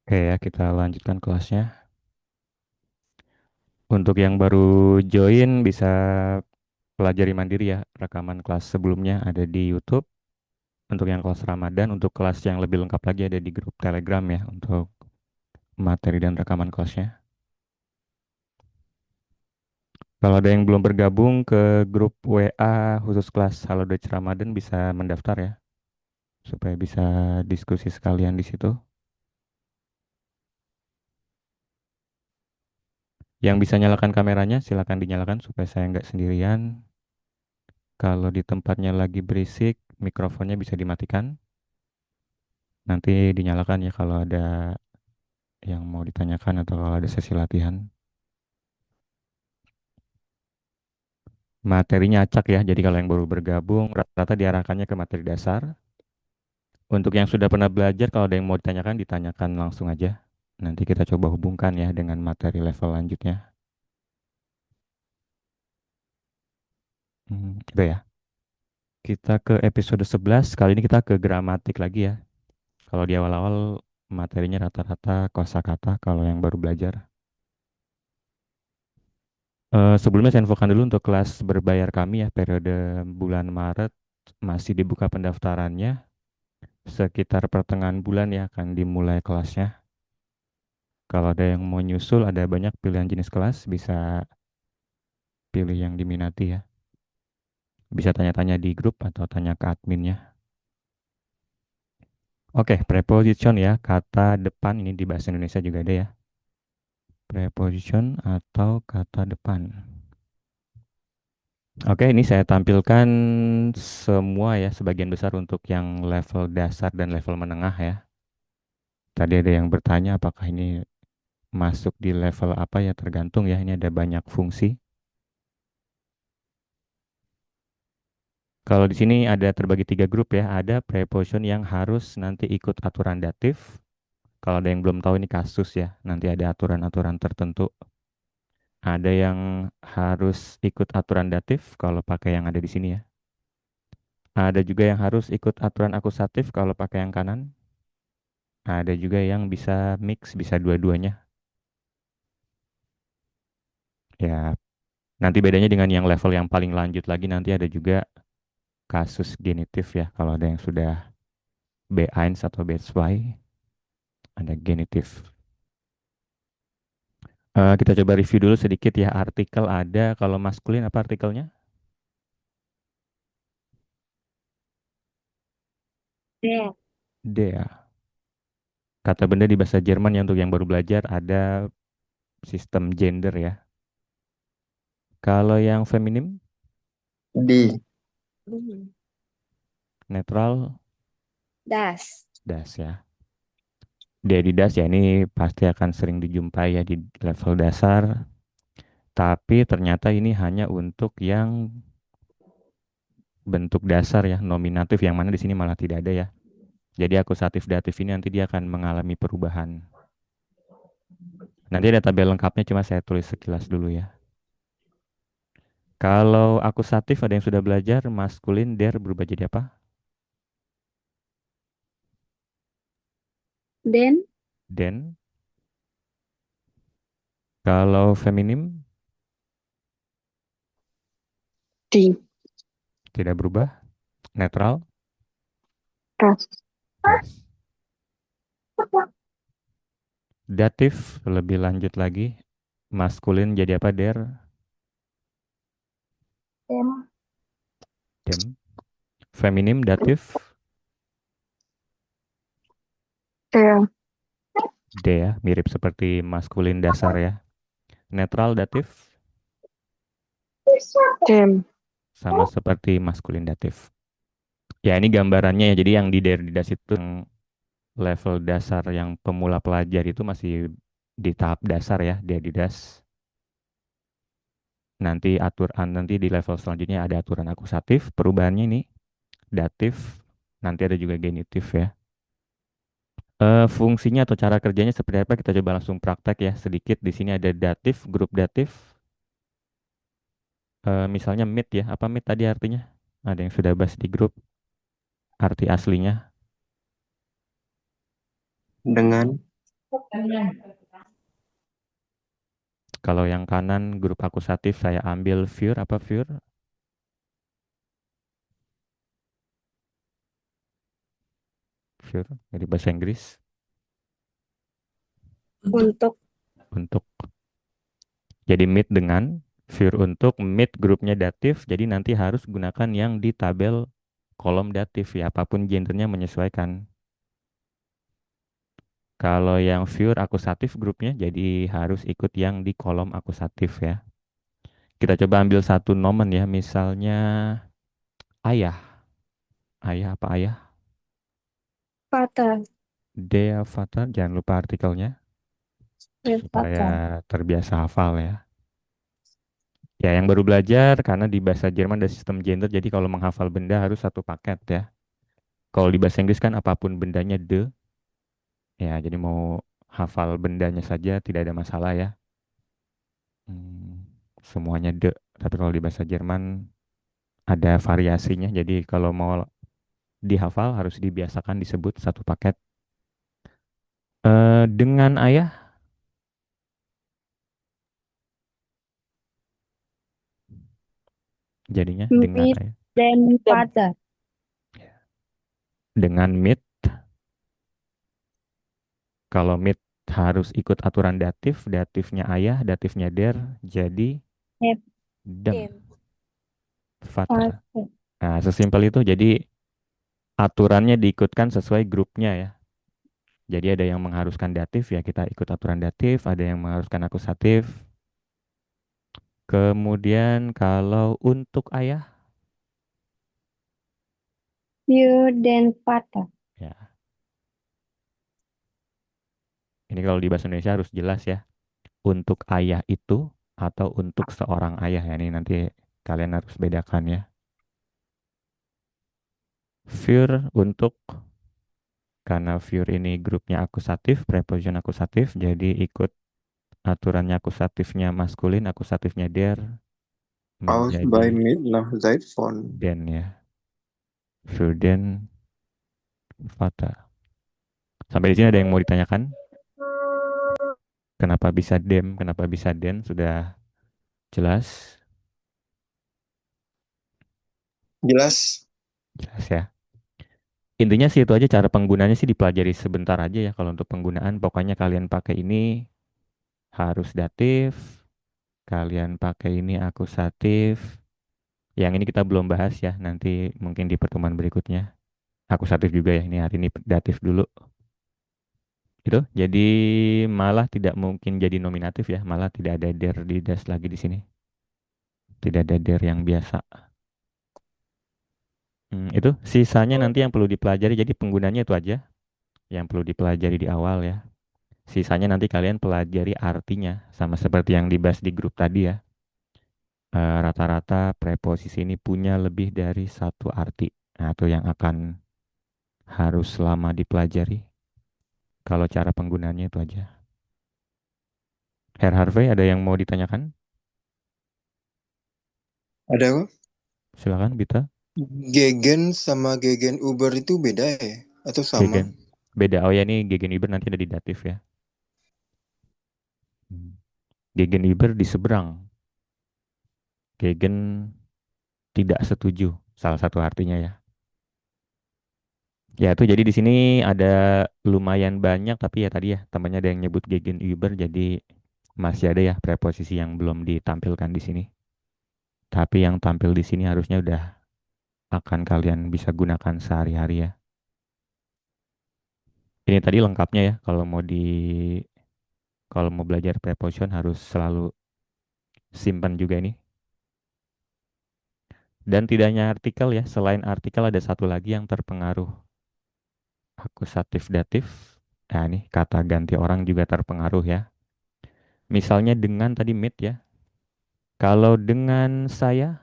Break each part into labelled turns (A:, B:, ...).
A: Oke ya, kita lanjutkan kelasnya. Untuk yang baru join bisa pelajari mandiri ya. Rekaman kelas sebelumnya ada di YouTube. Untuk yang kelas Ramadan, untuk kelas yang lebih lengkap lagi ada di grup Telegram ya untuk materi dan rekaman kelasnya. Kalau ada yang belum bergabung ke grup WA khusus kelas Halo Dutch Ramadan bisa mendaftar ya, supaya bisa diskusi sekalian di situ. Yang bisa nyalakan kameranya silakan dinyalakan supaya saya nggak sendirian. Kalau di tempatnya lagi berisik, mikrofonnya bisa dimatikan. Nanti dinyalakan ya kalau ada yang mau ditanyakan atau kalau ada sesi latihan. Materinya acak ya, jadi kalau yang baru bergabung rata-rata diarahkannya ke materi dasar. Untuk yang sudah pernah belajar, kalau ada yang mau ditanyakan, ditanyakan langsung aja. Nanti kita coba hubungkan ya dengan materi level lanjutnya. Itu ya. Kita ke episode 11, kali ini kita ke gramatik lagi ya. Kalau di awal-awal materinya rata-rata kosakata kalau yang baru belajar. Sebelumnya saya infokan dulu untuk kelas berbayar kami ya, periode bulan Maret masih dibuka pendaftarannya. Sekitar pertengahan bulan ya akan dimulai kelasnya. Kalau ada yang mau nyusul, ada banyak pilihan jenis kelas, bisa pilih yang diminati ya. Bisa tanya-tanya di grup atau tanya ke adminnya. Oke, preposition ya, kata depan ini di bahasa Indonesia juga ada ya. Preposition atau kata depan. Oke, ini saya tampilkan semua ya, sebagian besar untuk yang level dasar dan level menengah ya. Tadi ada yang bertanya apakah ini masuk di level apa ya, tergantung ya, ini ada banyak fungsi. Kalau di sini ada terbagi tiga grup ya, ada preposition yang harus nanti ikut aturan datif. Kalau ada yang belum tahu ini kasus ya, nanti ada aturan-aturan tertentu. Ada yang harus ikut aturan datif kalau pakai yang ada di sini ya. Ada juga yang harus ikut aturan akusatif kalau pakai yang kanan. Ada juga yang bisa mix, bisa dua-duanya. Ya, nanti bedanya dengan yang level yang paling lanjut lagi nanti ada juga kasus genitif ya. Kalau ada yang sudah B1 atau B2, ada genitif. Kita coba review dulu sedikit ya. Artikel ada, kalau maskulin apa artikelnya?
B: D.
A: D ya. Kata benda di bahasa Jerman yang untuk yang baru belajar ada sistem gender ya. Kalau yang feminim,
B: D. Hmm.
A: netral,
B: Das.
A: das ya. D di das ya ini pasti akan sering dijumpai ya di level dasar. Tapi ternyata ini hanya untuk yang bentuk dasar ya, nominatif yang mana di sini malah tidak ada ya. Jadi akusatif datif ini nanti dia akan mengalami perubahan. Nanti ada tabel lengkapnya cuma saya tulis sekilas dulu ya. Kalau akusatif ada yang sudah belajar, maskulin der berubah jadi apa?
B: Den.
A: Den. Kalau feminim
B: D.
A: tidak berubah, netral,
B: Das.
A: das. Datif lebih lanjut lagi, maskulin jadi apa der?
B: Dem.
A: Dem. Feminim datif
B: Der.
A: D ya, mirip seperti maskulin dasar ya. Netral datif
B: Dem.
A: sama seperti maskulin datif. Ya ini gambarannya ya, jadi yang di der di das itu yang level dasar yang pemula pelajar itu masih di tahap dasar ya, dia di das. Nanti di level selanjutnya ada aturan akusatif, perubahannya ini datif, nanti ada juga genitif ya. Fungsinya atau cara kerjanya seperti apa? Kita coba langsung praktek ya sedikit. Di sini ada datif, grup datif. Misalnya meet ya. Apa meet tadi artinya? Ada yang sudah bahas di grup. Arti aslinya
B: Dengan.
A: Kalau yang kanan grup akusatif saya ambil fur apa fur? Fur dari bahasa Inggris
B: Untuk.
A: untuk. Jadi meet dengan fur untuk meet grupnya datif. Jadi nanti harus gunakan yang di tabel kolom datif ya apapun gendernya menyesuaikan. Kalau yang pure akusatif grupnya jadi harus ikut yang di kolom akusatif ya. Kita coba ambil satu nomen ya, misalnya ayah. Ayah apa ayah?
B: Father.
A: Dea Vatar, jangan lupa artikelnya
B: Yes,
A: supaya
B: Father.
A: terbiasa hafal ya. Ya, yang baru belajar karena di bahasa Jerman ada sistem gender, jadi kalau menghafal benda harus satu paket ya. Kalau di bahasa Inggris kan apapun bendanya de, ya jadi mau hafal bendanya saja tidak ada masalah ya. Hmm, semuanya de. Tapi kalau di bahasa Jerman ada variasinya. Jadi kalau mau dihafal harus dibiasakan disebut satu paket. Dengan ayah jadinya dengan
B: Meet
A: ayah.
B: then father.
A: Dengan meet, kalau meet harus ikut aturan datif, datifnya ayah, datifnya der, jadi
B: Have
A: dem,
B: them.
A: father.
B: Father.
A: Nah, sesimpel itu. Jadi aturannya diikutkan sesuai grupnya ya. Jadi ada yang mengharuskan datif ya kita ikut aturan datif, ada yang mengharuskan akusatif. Kemudian kalau untuk ayah,
B: You then father.
A: ya ini kalau di bahasa Indonesia harus jelas ya. Untuk ayah itu atau untuk seorang ayah ya ini nanti kalian harus bedakan ya. Für untuk karena für ini grupnya akusatif, preposition akusatif, jadi ikut aturannya akusatifnya maskulin, akusatifnya der
C: Aus bei
A: menjadi
C: mit nach Zeit von.
A: den ya. Für den Vater. Sampai di sini ada yang mau ditanyakan? Kenapa bisa dem, kenapa bisa den? Sudah jelas?
C: Jelas.
A: Jelas ya. Intinya sih itu aja cara penggunaannya sih dipelajari sebentar aja ya kalau untuk penggunaan pokoknya kalian pakai ini harus datif, kalian pakai ini akusatif. Yang ini kita belum bahas ya, nanti mungkin di pertemuan berikutnya. Akusatif juga ya, ini hari ini datif dulu. Itu, jadi malah tidak mungkin jadi nominatif ya, malah tidak ada der di das lagi di sini. Tidak ada der yang biasa. Itu sisanya nanti yang perlu dipelajari, jadi penggunanya itu aja yang perlu dipelajari di awal ya. Sisanya nanti kalian pelajari artinya, sama seperti yang dibahas di grup tadi ya. Rata-rata preposisi ini punya lebih dari satu arti. Nah, itu yang akan harus lama dipelajari. Kalau cara penggunaannya itu aja. Herr Harvey, ada yang mau ditanyakan?
C: Ada kok.
A: Silakan, Bita.
C: Gegen sama Gegen Uber itu beda ya? Atau sama?
A: Gegen. Beda. Oh ya, ini Gegenüber nanti ada di datif ya. Hmm. Gegenüber di seberang. Gegen tidak setuju. Salah satu artinya ya. Ya itu jadi di sini ada lumayan banyak tapi ya tadi ya temannya ada yang nyebut Gegenüber jadi masih ada ya preposisi yang belum ditampilkan di sini. Tapi yang tampil di sini harusnya udah akan kalian bisa gunakan sehari-hari ya. Ini tadi lengkapnya ya kalau mau belajar preposition harus selalu simpan juga ini. Dan tidak hanya artikel ya, selain artikel ada satu lagi yang terpengaruh akusatif datif. Nah, ini kata ganti orang juga terpengaruh ya. Misalnya dengan tadi meet ya. Kalau dengan saya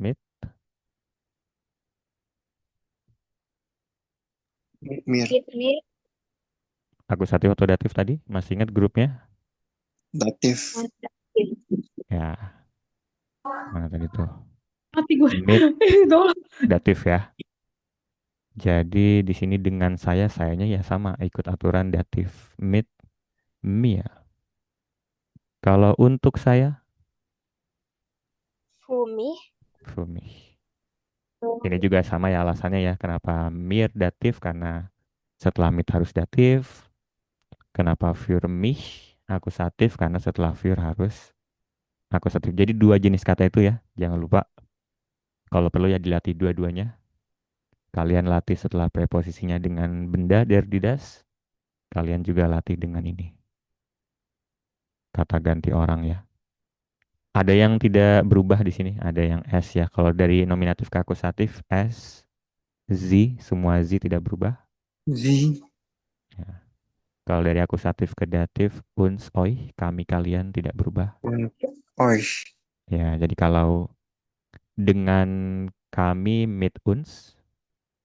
A: meet
C: Mir.
B: Meet.
A: akusatif atau datif tadi, masih ingat grupnya?
C: Datif.
A: Ya, mana tadi tuh?
B: Mati gue.
A: Meet
B: Tolong.
A: datif ya. Jadi di sini dengan sayanya ya sama ikut aturan datif mit me ya. Kalau untuk saya,
D: Fumi.
A: Fumi. Ini juga sama ya alasannya ya kenapa mir datif karena setelah mit harus datif. Kenapa für mich akusatif karena setelah für harus akusatif. Jadi dua jenis kata itu ya. Jangan lupa kalau perlu ya dilatih dua-duanya. Kalian latih setelah preposisinya dengan benda der didas. Kalian juga latih dengan ini. Kata ganti orang ya. Ada yang tidak berubah di sini, ada yang S ya. Kalau dari nominatif ke akusatif, S, Z, semua Z tidak berubah.
C: Sie,
A: Ya. Kalau dari akusatif ke datif, uns, oi, kami, kalian tidak berubah.
C: und euch.
A: Ya, jadi kalau dengan kami mit uns,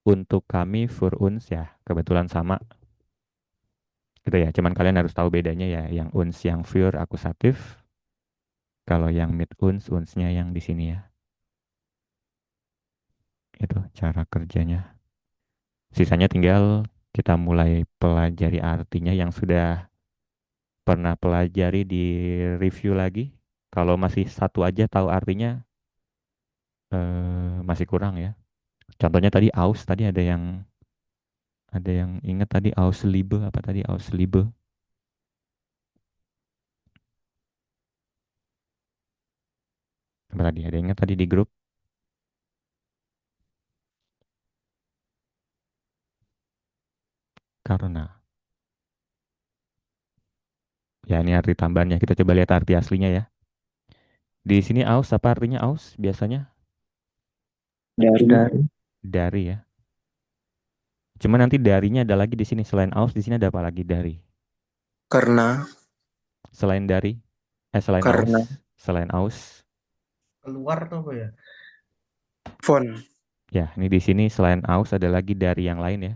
A: untuk kami für uns ya, kebetulan sama. Gitu ya, cuman kalian harus tahu bedanya ya. Yang uns, yang für akusatif. Kalau yang mit uns, unsnya yang di sini ya. Itu cara kerjanya. Sisanya tinggal kita mulai pelajari artinya yang sudah pernah pelajari di review lagi. Kalau masih satu aja tahu artinya masih kurang ya. Contohnya tadi aus tadi ada yang ingat tadi Ausliebe apa tadi Ausliebe apa tadi ada yang ingat tadi di grup karena ya ini arti tambahannya kita coba lihat arti aslinya ya. Di sini aus apa artinya aus biasanya
C: Dari.
A: dari ya. Cuma nanti darinya ada lagi di sini selain aus di sini ada apa lagi dari
C: Karena.
A: selain dari selain aus
C: Karena.
A: selain aus
E: Keluar tuh apa ya?
C: Von.
A: ya ini di sini selain aus ada lagi dari yang lain ya.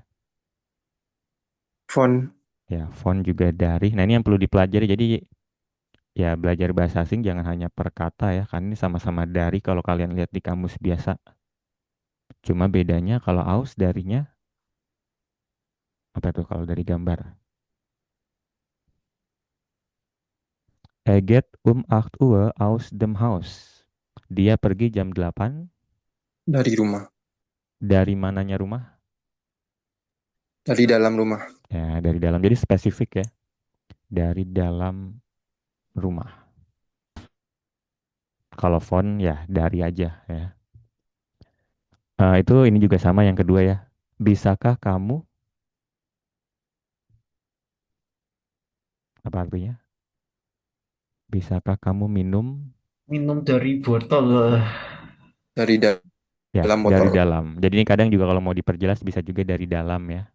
C: Von.
A: Ya, font juga dari. Nah, ini yang perlu dipelajari. Jadi, ya belajar bahasa asing jangan hanya per kata ya, kan ini sama-sama dari kalau kalian lihat di kamus biasa. Cuma bedanya kalau aus darinya apa tuh kalau dari gambar? Er geht 8 Uhr aus dem Haus. Dia pergi jam 8
C: Dari rumah.
A: dari mananya rumah?
C: Dari dalam rumah.
A: Ya, dari dalam. Jadi spesifik ya. Dari dalam rumah. Kalau font ya dari aja ya. Itu ini juga sama yang kedua ya. Bisakah kamu apa artinya? Bisakah kamu minum
E: Minum dari botol.
C: Dari
A: ya
C: dalam
A: dari
C: botol.
A: dalam? Jadi ini kadang juga kalau mau diperjelas bisa juga dari dalam ya.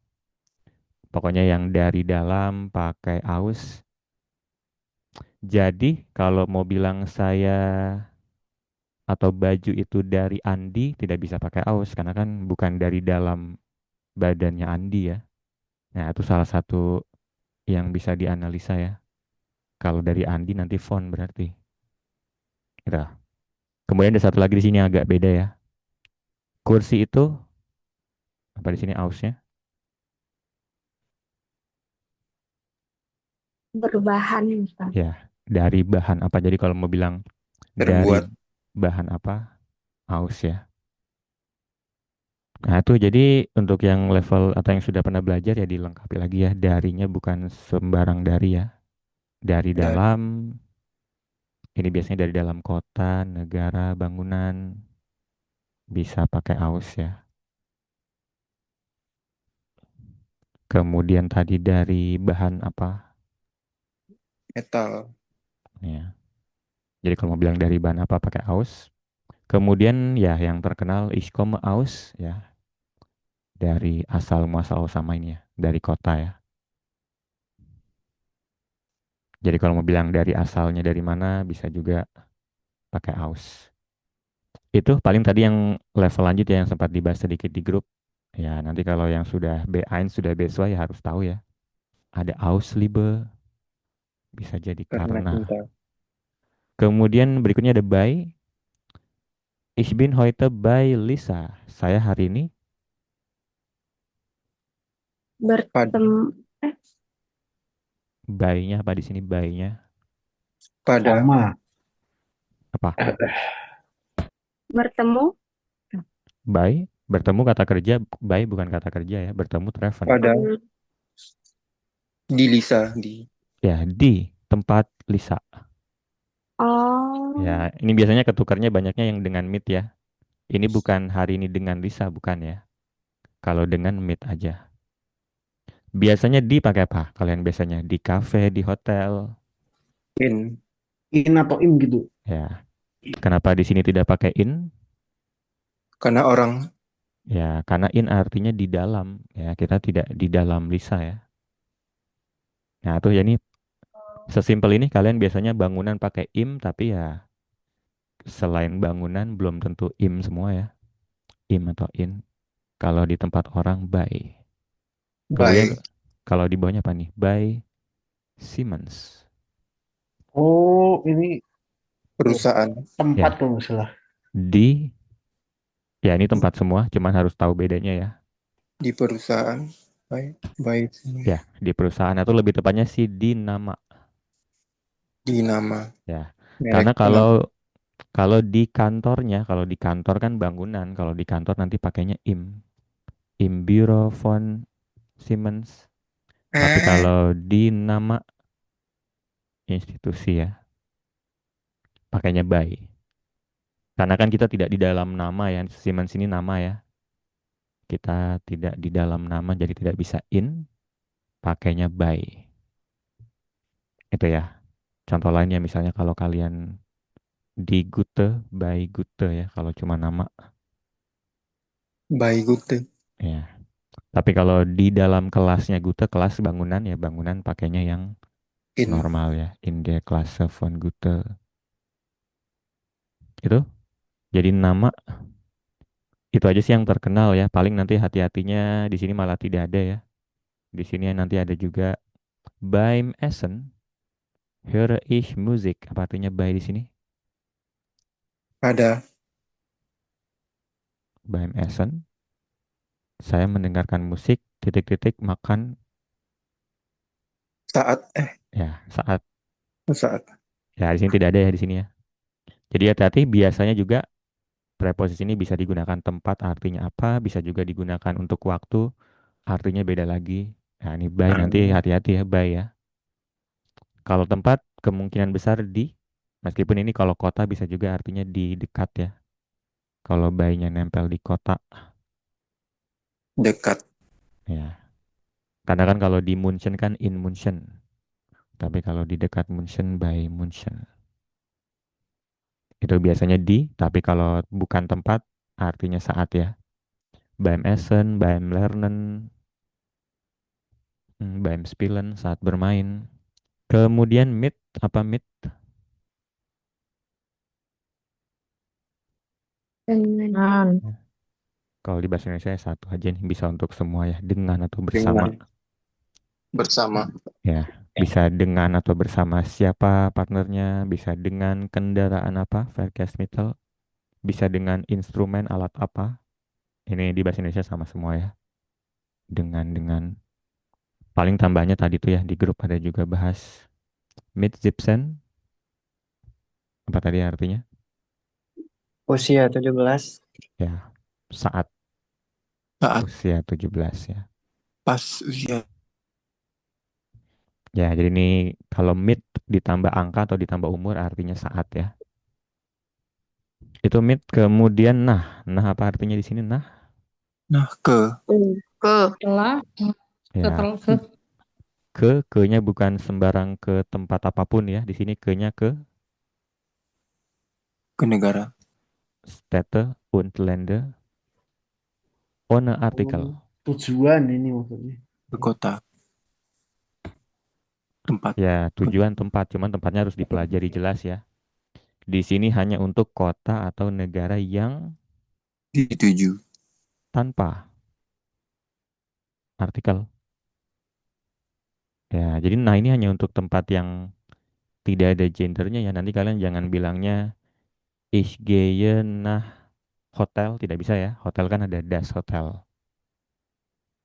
A: Pokoknya yang dari dalam pakai aus. Jadi kalau mau bilang saya atau baju itu dari Andi tidak bisa pakai aus karena kan bukan dari dalam badannya Andi ya. Nah, itu salah satu yang bisa dianalisa ya. Kalau dari Andi nanti font berarti. Gitu. Kemudian ada satu lagi di sini agak beda ya. Kursi itu apa di sini ausnya?
B: Berbahan, Pak.
A: Ya, dari bahan apa? Jadi kalau mau bilang dari
C: Terbuat.
A: bahan apa? Aus ya. Nah, itu jadi untuk yang level atau yang sudah pernah belajar ya dilengkapi lagi ya. Darinya bukan sembarang dari ya. Dari
C: Dari.
A: dalam, ini biasanya dari dalam kota, negara, bangunan, bisa pakai aus ya. Kemudian tadi dari bahan apa?
C: Metal.
A: Ya. Jadi kalau mau bilang dari bahan apa pakai aus. Kemudian ya yang terkenal ich komme aus ya. Dari asal muasal sama ini ya. Dari kota ya. Jadi kalau mau bilang dari asalnya dari mana bisa juga pakai aus. Itu paling tadi yang level lanjut ya yang sempat dibahas sedikit di grup. Ya nanti kalau yang sudah B1 sudah B2 ya harus tahu ya. Ada Ausliebe, bisa jadi
C: Karena
A: karena.
C: cinta.
A: Kemudian berikutnya ada by. Ich bin heute bei Lisa. Saya hari ini
C: Pad-
B: bertemu, eh,
A: By-nya apa di sini by-nya?
C: pada,
E: Sama.
A: Apa?
B: bertemu,
A: By, bertemu kata kerja, by bukan kata kerja ya, bertemu treffen.
C: pada,
B: hmm,
C: di Lisa, di
A: Ya, di tempat Lisa.
B: oh,
A: Ya, ini biasanya ketukarnya banyaknya yang dengan meet ya. Ini bukan hari ini dengan Lisa, bukan ya. Kalau dengan meet aja. Biasanya di pakai apa? Kalian biasanya di cafe, di hotel.
C: in,
E: In atau im gitu.
A: Ya, kenapa di sini tidak pakai in?
C: karena orang
A: Ya, karena in artinya di dalam. Ya, kita tidak di dalam Lisa ya. Nah, tuh ya ini sesimpel ini kalian biasanya bangunan pakai im, tapi ya selain bangunan belum tentu im semua ya. Im atau in. Kalau di tempat orang by. Kemudian
C: by
A: kalau di bawahnya apa nih? By Siemens.
E: Oh, ini
C: perusahaan,
E: tempat
A: Ya,
E: kalau nggak salah.
A: di ya ini tempat semua, cuman harus tahu bedanya ya.
C: di perusahaan, by
A: Ya, di perusahaan atau lebih tepatnya sih di nama
C: di nama,
A: ya.
C: merek
A: Karena kalau
C: nama.
A: kalau di kantornya, kalau di kantor kan bangunan, kalau di kantor nanti pakainya im. Im Bureau von Siemens. Tapi
C: Ah,
A: kalau di nama institusi ya, pakainya by. Karena kan kita tidak di dalam nama ya, Siemens ini nama ya. Kita tidak di dalam nama jadi tidak bisa in, pakainya by. Itu ya. Contoh lainnya misalnya kalau kalian di Gute, by Gute ya, kalau cuma nama
C: by Gute,
A: ya. Tapi kalau di dalam kelasnya Gute, kelas bangunan ya bangunan pakainya yang
C: in,
A: normal ya. In der Klasse von Gute. Itu. Jadi nama itu aja sih yang terkenal ya. Paling nanti hati-hatinya di sini malah tidak ada ya. Di sini nanti ada juga beim Essen höre ich Musik. Apa artinya by di sini?
C: pada
A: Beim Essen saya mendengarkan musik titik-titik makan
C: saat,
A: ya saat
C: saat,
A: ya di sini tidak ada ya di sini ya. Jadi hati-hati biasanya juga preposisi ini bisa digunakan tempat artinya apa, bisa juga digunakan untuk waktu artinya beda lagi. Nah, ini by nanti
C: ah,
A: hati-hati ya by ya. Kalau tempat kemungkinan besar di meskipun ini kalau kota bisa juga artinya di dekat ya. Kalau by-nya nempel di kota
C: dekat,
A: ya. Karena kan kalau di München kan in München. Tapi kalau di dekat München by München. Itu biasanya di, tapi kalau bukan tempat artinya saat ya. Beim Essen, beim Lernen, beim Spielen saat bermain. Kemudian meet apa meet?
B: dengan,
A: Ya. Kalau di bahasa Indonesia ya satu aja nih bisa untuk semua ya dengan atau bersama
C: dengan, bersama,
A: ya. Bisa dengan atau bersama siapa partnernya, bisa dengan kendaraan apa, Verkehrsmittel, bisa dengan instrumen alat apa. Ini di bahasa Indonesia sama semua ya. Dengan paling tambahnya tadi tuh ya di grup ada juga bahas Mit 17 apa tadi artinya?
D: Usia 17.
A: Ya, saat
C: saat
A: usia 17 ya.
C: pas usia,
A: Ya, jadi ini kalau mid ditambah angka atau ditambah umur artinya saat ya. Itu mid kemudian nah apa artinya di sini nah?
C: nah ke,
B: ke,
F: Setelah,
A: Ya,
F: setelah ke
A: ke-nya bukan sembarang ke tempat apapun ya. Di sini ke-nya ke
C: ke negara,
A: Städte und Länder ohne Artikel.
E: Oh, tujuan ini maksudnya.
C: ke kota, tempat,
A: Ya, tujuan tempat, cuman tempatnya harus dipelajari jelas ya. Di sini hanya untuk kota atau negara yang
C: dituju,
A: tanpa artikel. Ya, jadi nah ini hanya untuk tempat yang tidak ada gendernya ya. Nanti kalian jangan bilangnya ich gehe nach Hotel, tidak bisa ya. Hotel kan ada das Hotel.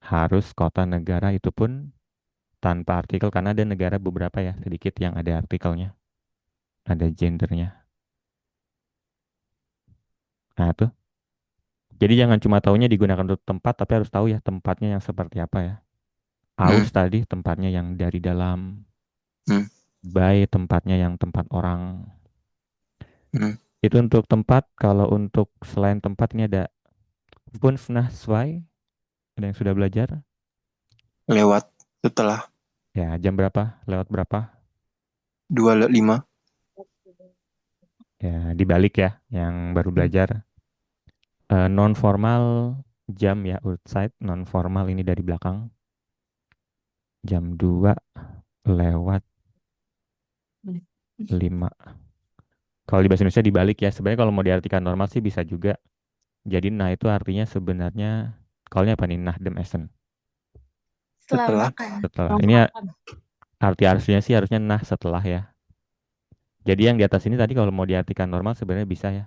A: Harus kota negara itu pun tanpa artikel karena ada negara beberapa ya sedikit yang ada artikelnya, ada gendernya. Nah itu. Jadi jangan cuma taunya digunakan untuk tempat, tapi harus tahu ya tempatnya yang seperti apa ya. Aus
C: Hmm.
A: tadi tempatnya yang dari dalam,
C: Hmm.
A: by tempatnya yang tempat orang.
C: Hmm.
A: Itu untuk tempat. Kalau untuk selain tempat ini ada fünf nach zwei. Ada yang sudah belajar?
C: Lewat setelah
A: Ya, jam berapa? Lewat berapa?
C: 2:05.
A: Ya, dibalik ya, yang baru belajar. Non formal jam ya, outside. Non formal ini dari belakang. Jam 2 lewat 5. Kalau di bahasa Indonesia dibalik ya. Sebenarnya kalau mau diartikan normal sih bisa juga. Jadi nah itu artinya sebenarnya kalau ini apa nih? Nah dem Essen.
C: Setelah
A: Setelah. Ini arti aslinya sih harusnya nah setelah ya. Jadi yang di atas ini tadi kalau mau diartikan normal sebenarnya bisa ya.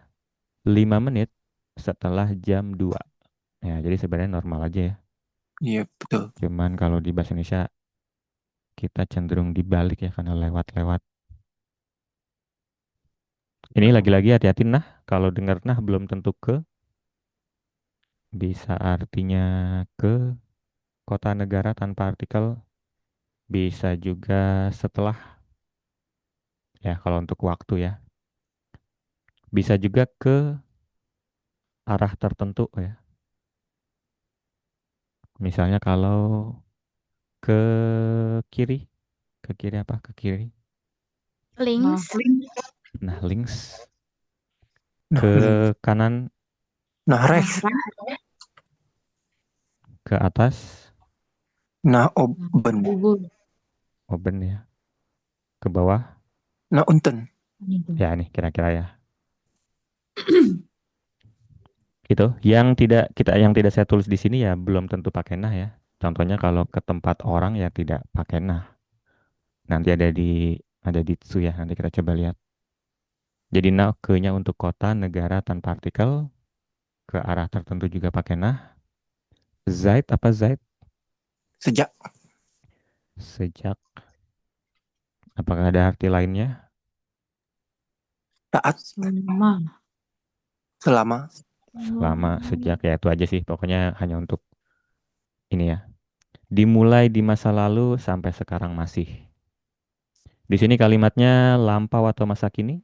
A: 5 menit setelah jam 2. Ya, jadi sebenarnya normal aja ya.
C: iya betul.
A: Cuman kalau di bahasa Indonesia kita cenderung dibalik ya karena lewat-lewat. Ini lagi-lagi hati-hati nah. Kalau dengar nah belum tentu ke. Bisa artinya ke kota negara tanpa artikel. Bisa juga setelah ya kalau untuk waktu ya. Bisa juga ke arah tertentu ya. Misalnya kalau ke kiri, ke kiri apa? Ke kiri.
B: links.
A: Nah, links.
C: Nah,
A: Ke
C: link.
A: kanan,
C: Nah, rechts.
A: ke atas,
C: Nah, oben.
A: open ya. Ke bawah,
C: Nah, unten.
A: ya nih kira-kira ya. Itu yang tidak saya tulis di sini ya belum tentu pakai nah ya. Contohnya kalau ke tempat orang ya tidak pakai nah. Nanti ada di tsu ya. Nanti kita coba lihat. Jadi nah ke-nya untuk kota, negara tanpa artikel, ke arah tertentu juga pakai nah. Seit apa Seit?
C: Sejak.
A: Sejak. Apakah ada arti lainnya?
C: Saat. Selama.
A: Selama, sejak ya itu aja sih. Pokoknya hanya untuk ini ya. Dimulai di masa lalu sampai sekarang masih. Di sini kalimatnya lampau atau masa kini.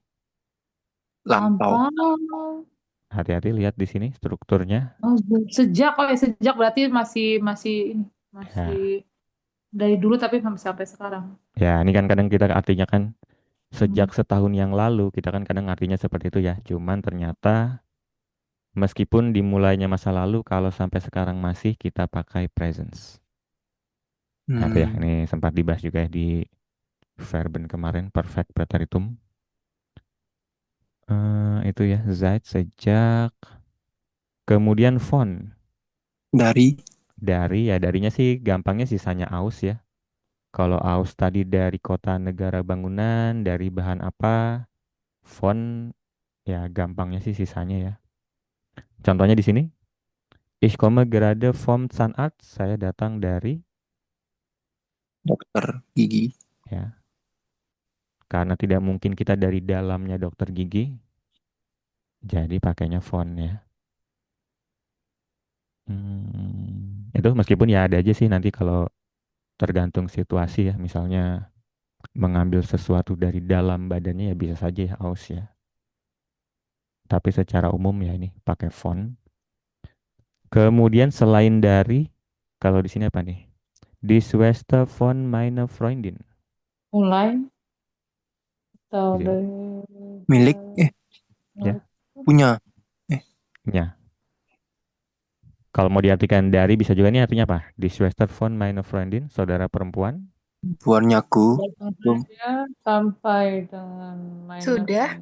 C: Lampau.
A: Hati-hati lihat di sini strukturnya.
F: Oh, sejak sejak berarti masih masih masih
A: Ya,
F: dari dulu tapi sampai sekarang.
A: ya ini kan kadang kita artinya kan sejak
F: Hmm.
A: setahun yang lalu. Kita kan kadang artinya seperti itu ya. Cuman ternyata meskipun dimulainya masa lalu, kalau sampai sekarang masih kita pakai presence. Nah, itu ya,
C: Hmm.
A: ini sempat dibahas juga ya di verben kemarin, perfect preteritum. Itu ya, Zeit sejak. Kemudian font.
C: Dari.
A: Ya darinya sih gampangnya sisanya aus ya. Kalau aus tadi dari kota, negara, bangunan, dari bahan apa, font ya gampangnya sih sisanya ya. Contohnya di sini, Ich komme gerade vom Zahnarzt. Saya datang dari
C: Dokter gigi.
A: ya. Karena tidak mungkin kita dari dalamnya dokter gigi, jadi pakainya font ya. Itu meskipun ya ada aja sih nanti kalau tergantung situasi ya. Misalnya mengambil sesuatu dari dalam badannya ya bisa saja ya aus ya. Tapi secara umum ya ini pakai font. Kemudian selain dari, kalau di sini apa nih? Die Schwester von meiner Freundin.
F: Mulai atau
A: Di sini.
F: dari
C: Milik.
A: Ya,
C: Punya.
A: ya. Kalau mau diartikan dari bisa juga nih artinya apa? Die Schwester von meiner Freundin, saudara perempuan.
C: Buanyaku.
F: saya sampai dengan
B: Sudah.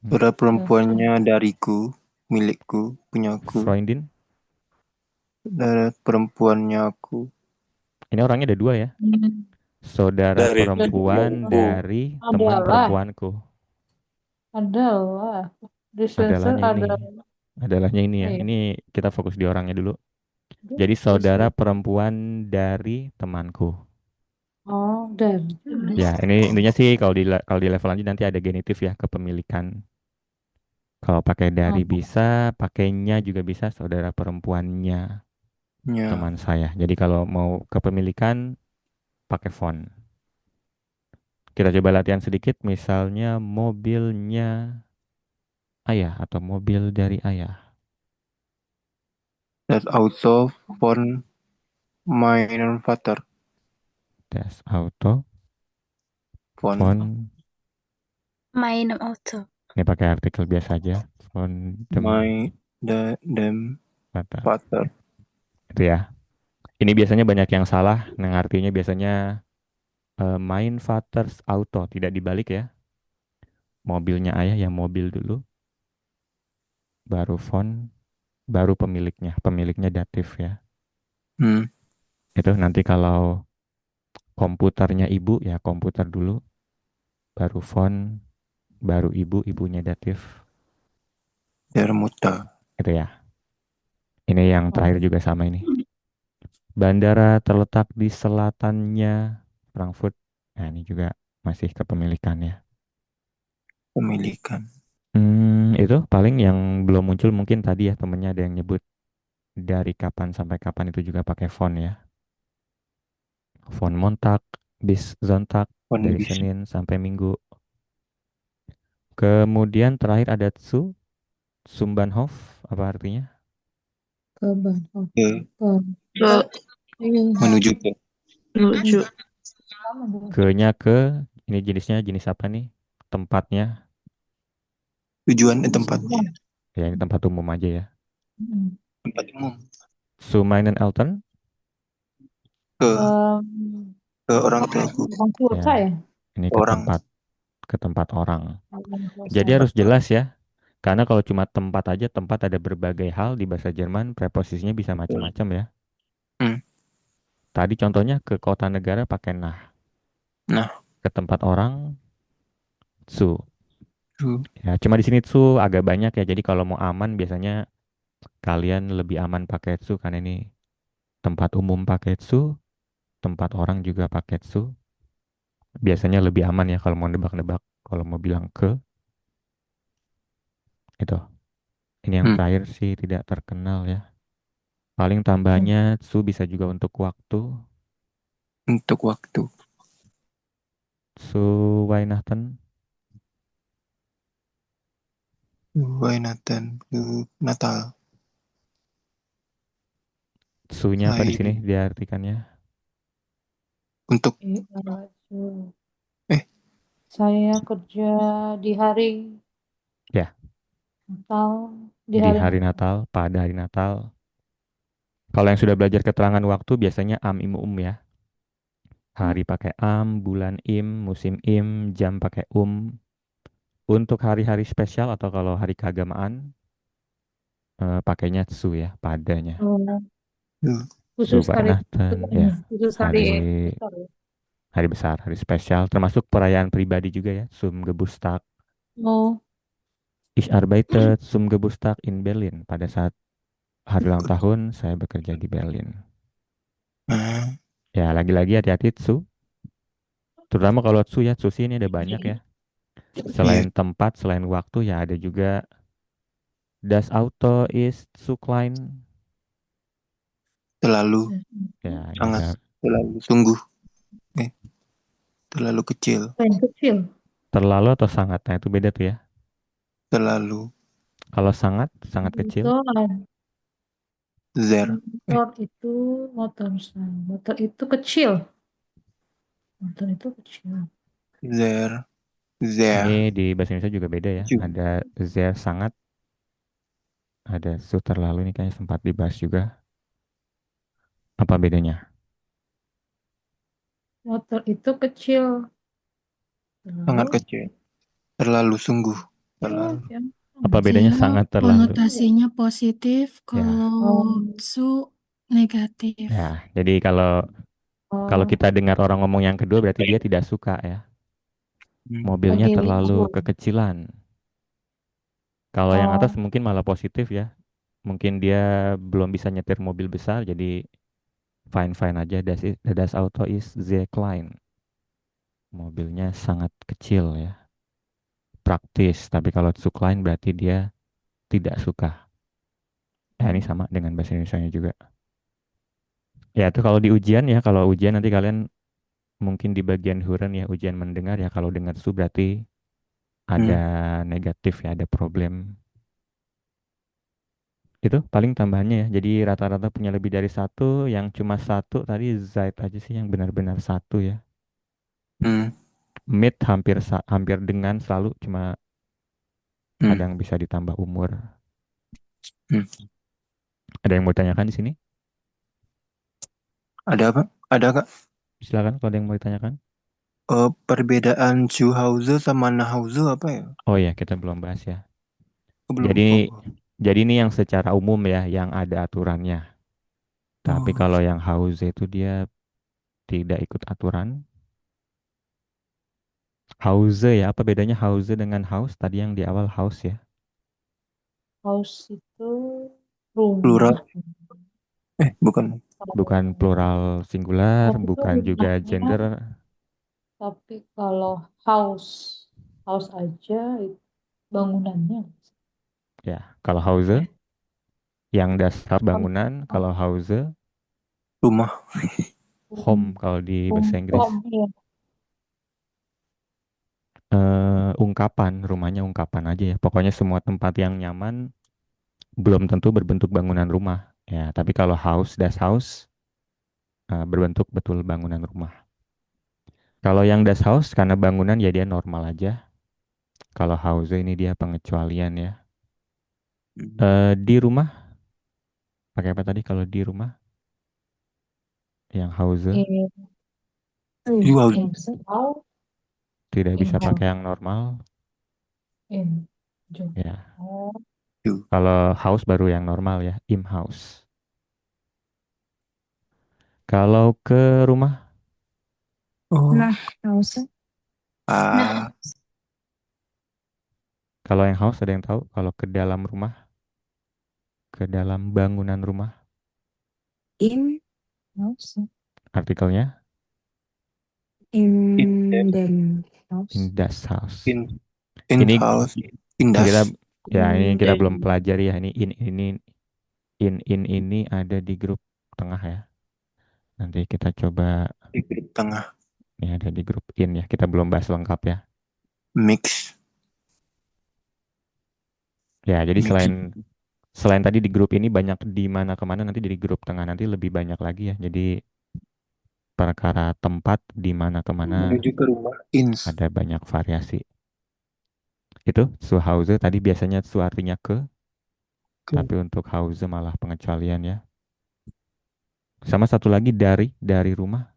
C: Saudara perempuannya dariku. Milikku. Punyaku.
A: Freundin.
C: Saudara perempuannya aku.
A: Ini orangnya ada dua ya. Saudara
C: Dari
A: perempuan
C: temanku.
A: dari teman
F: Adalah.
A: perempuanku.
F: adalah
A: Adalahnya ini.
F: adalah
A: Adalahnya ini ya.
F: Iya.
A: Ini kita fokus di orangnya dulu. Jadi saudara
F: Sesuai.
A: perempuan dari temanku.
F: Oh, dan.
A: Ya, ini intinya sih kalau di level lanjut nanti ada genitif ya, kepemilikan. Kalau pakai dari
F: Oh,
A: bisa, pakainya juga bisa saudara perempuannya
C: Ya.
A: teman saya. Jadi kalau mau kepemilikan pakai font. Kita coba latihan sedikit, misalnya mobilnya ayah atau mobil dari ayah.
C: Das Auto von meinem Vater.
A: Das Auto
C: Von
A: von,
B: Main auto.
A: ini pakai artikel biasa aja. Von dem
C: dem
A: Vater.
C: Vater.
A: Itu ya. Ini biasanya banyak yang salah. Nah, artinya biasanya mein Vaters Auto, tidak dibalik ya. Mobilnya ayah yang mobil dulu, baru von, baru pemiliknya. Pemiliknya datif ya.
C: Hmm.
A: Itu nanti kalau komputernya ibu ya komputer dulu, baru von, baru ibu, ibunya datif.
C: Der Mutter.
A: Itu ya. Ini yang
F: oh.
A: terakhir juga sama ini. Bandara terletak di selatannya Frankfurt. Nah, ini juga masih kepemilikannya.
C: Pemilikan.
A: Itu paling yang belum muncul mungkin tadi ya temennya ada yang nyebut dari kapan sampai kapan itu juga pakai font ya. Font Montag bis Sonntag
C: Von
A: dari
C: bis.
A: Senin sampai Minggu. Kemudian terakhir ada Sumbanhof, apa artinya?
F: Ke Bandung.
C: Ke
B: Ke
C: menuju ke.
B: menuju.
F: Sama dong.
A: Ke-nya ke, ini jenisnya jenis apa nih? Tempatnya,
C: Tujuan tempatnya.
A: ya ini tempat umum aja ya.
F: Hmm.
C: Tempat umum.
A: Sumainen Elton,
C: Ke
F: Em,
C: ke orang tuaku.
F: Bang Pursa
A: ya
F: ya?
A: ini
C: Orang.
A: ke tempat orang.
F: Bang Pursa.
A: Jadi harus jelas ya. Karena kalau cuma tempat aja, tempat ada berbagai hal di bahasa Jerman, preposisinya bisa macam-macam ya.
C: Hmm.
A: Tadi contohnya ke kota negara pakai nah.
C: Nah.
A: Ke tempat orang, zu.
C: Zu.
A: Ya, cuma di sini zu agak banyak ya. Jadi kalau mau aman biasanya kalian lebih aman pakai zu karena ini tempat umum pakai zu, tempat orang juga pakai zu. Biasanya lebih aman ya kalau mau nebak-nebak. Kalau mau bilang ke, itu. Ini yang
C: Hmm.
A: terakhir sih tidak terkenal ya. Paling tambahannya su bisa juga untuk waktu.
C: Untuk waktu.
A: Su Weihnachten,
C: Weihnachten. Natal.
A: su-nya apa di sini
C: Heidi.
A: diartikannya?
C: Untuk Eh.
F: Saya kerja di hari
A: Ya,
F: Natal, di
A: di
F: hari
A: hari Natal, pada hari Natal. Kalau yang sudah belajar keterangan waktu biasanya am im ya. Hari pakai am, bulan im, musim im, jam pakai Untuk hari-hari spesial atau kalau hari keagamaan pakainya su ya, padanya.
C: Tuh.
A: Su
F: khusus hari
A: Weihnachten ya,
F: khusus
A: hari
F: besar ya.
A: hari besar, hari spesial, termasuk perayaan pribadi juga ya, Zum Geburtstag.
F: Oh,
A: Ich arbeite zum Geburtstag in Berlin. Pada saat hari ulang tahun saya bekerja di Berlin.
C: Ah.
A: Ya, lagi-lagi hati-hati su. Terutama kalau su ya, su ini ada banyak ya. Selain
C: Iya.
A: tempat, selain waktu ya ada juga Das Auto ist zu klein.
C: Terlalu.
A: Ya, ini
C: Sangat.
A: ada
C: Terlalu. Sungguh. Terlalu kecil.
F: yang kecil.
A: terlalu atau sangat. Nah, itu beda tuh ya.
C: Terlalu.
A: Kalau sangat, sangat kecil.
F: Itu
C: Zer.
F: motor itu kecil. Motor itu kecil.
C: Zer. Zer.
A: Ini di bahasa Indonesia juga beda ya.
C: Kecil.
A: Ada sehr sangat, ada su terlalu, ini kayaknya sempat dibahas juga. Apa bedanya?
F: Motor itu kecil.
C: Sangat
F: Lalu,
C: kecil. Terlalu sungguh. Terlalu.
F: ya.
A: Apa bedanya
G: Dia
A: sangat terlalu?
G: konotasinya positif,
A: Ya.
G: kalau su negatif.
A: Ya, jadi kalau kita dengar orang ngomong yang kedua berarti dia tidak suka ya. Mobilnya terlalu kekecilan. Kalau yang atas mungkin malah positif ya. Mungkin dia belum bisa nyetir mobil besar, jadi fine-fine aja. Das Auto ist sehr klein. Mobilnya sangat kecil ya, praktis. Tapi kalau zu klein berarti dia tidak suka. Ini sama dengan bahasa Indonesianya juga. Ya itu kalau di ujian ya, kalau ujian nanti kalian mungkin di bagian huren ya, ujian mendengar ya, kalau dengar su berarti ada negatif ya, ada problem. Itu paling tambahannya ya. Jadi rata-rata punya lebih dari satu, yang cuma satu tadi Zaid aja sih yang benar-benar satu ya.
C: Hmm.
A: Mid hampir dengan selalu, cuma
C: Hmm.
A: kadang bisa ditambah umur.
C: Hmm.
A: Ada yang mau tanyakan di sini?
C: Ada apa? Ada Kak?
A: Silakan kalau ada yang mau ditanyakan.
C: Perbedaan Zuhause sama Nahause apa ya?
A: Oh ya, kita belum bahas ya.
C: Belum.
A: Jadi
C: Oh.
A: jadi ini yang secara umum ya, yang ada aturannya. Tapi
C: Oh.
A: kalau yang house itu dia tidak ikut aturan. House ya, apa bedanya house dengan house? Tadi yang di awal house ya.
F: House itu
C: Plural.
F: rumah.
C: Bukan.
A: Bukan plural singular,
F: House itu
A: bukan juga
F: rumahnya,
A: gender.
F: tapi kalau house aja itu bangunannya.
A: Ya, kalau house yang dasar
F: Home,
A: bangunan, kalau house
C: Rumah.
A: home kalau di bahasa Inggris.
F: home, iya.
A: Ungkapan, rumahnya ungkapan aja ya. Pokoknya semua tempat yang nyaman belum tentu berbentuk bangunan rumah. Ya, tapi kalau house, das house berbentuk betul bangunan rumah. Kalau yang das house karena bangunan ya dia normal aja. Kalau house ini dia pengecualian ya. Di rumah pakai apa tadi kalau di rumah? Yang house
F: In,
C: Zuhause.
F: in house,
A: tidak
F: in
A: bisa
F: house,
A: pakai yang normal
F: in jo.
A: ya.
F: Oh,
A: Kalau house baru yang normal ya, im house. Kalau ke rumah,
C: Oh.
G: Nah, house.
C: Ah.
A: kalau yang house ada yang tahu? Kalau ke dalam rumah, ke dalam bangunan rumah,
G: In house.
A: artikelnya
G: In den house.
A: in das house.
C: In
A: Ini
C: house.
A: ini kita
C: Indas.
A: ini kita belum
F: then
A: pelajari ya. Ini ini ada di grup tengah ya. Nanti kita coba,
C: Di grup tengah.
A: ini ada di grup in ya. Kita belum bahas lengkap ya.
C: Mix.
A: Ya, jadi
C: Mix.
A: selain tadi di grup ini banyak di mana kemana, nanti di grup tengah nanti lebih banyak lagi ya. Jadi perkara tempat di mana kemana
C: Menuju ke rumah. Ins.
A: ada banyak variasi. Itu zu Hause tadi biasanya zu artinya ke, tapi untuk Hause malah pengecualian ya. Sama satu lagi dari rumah.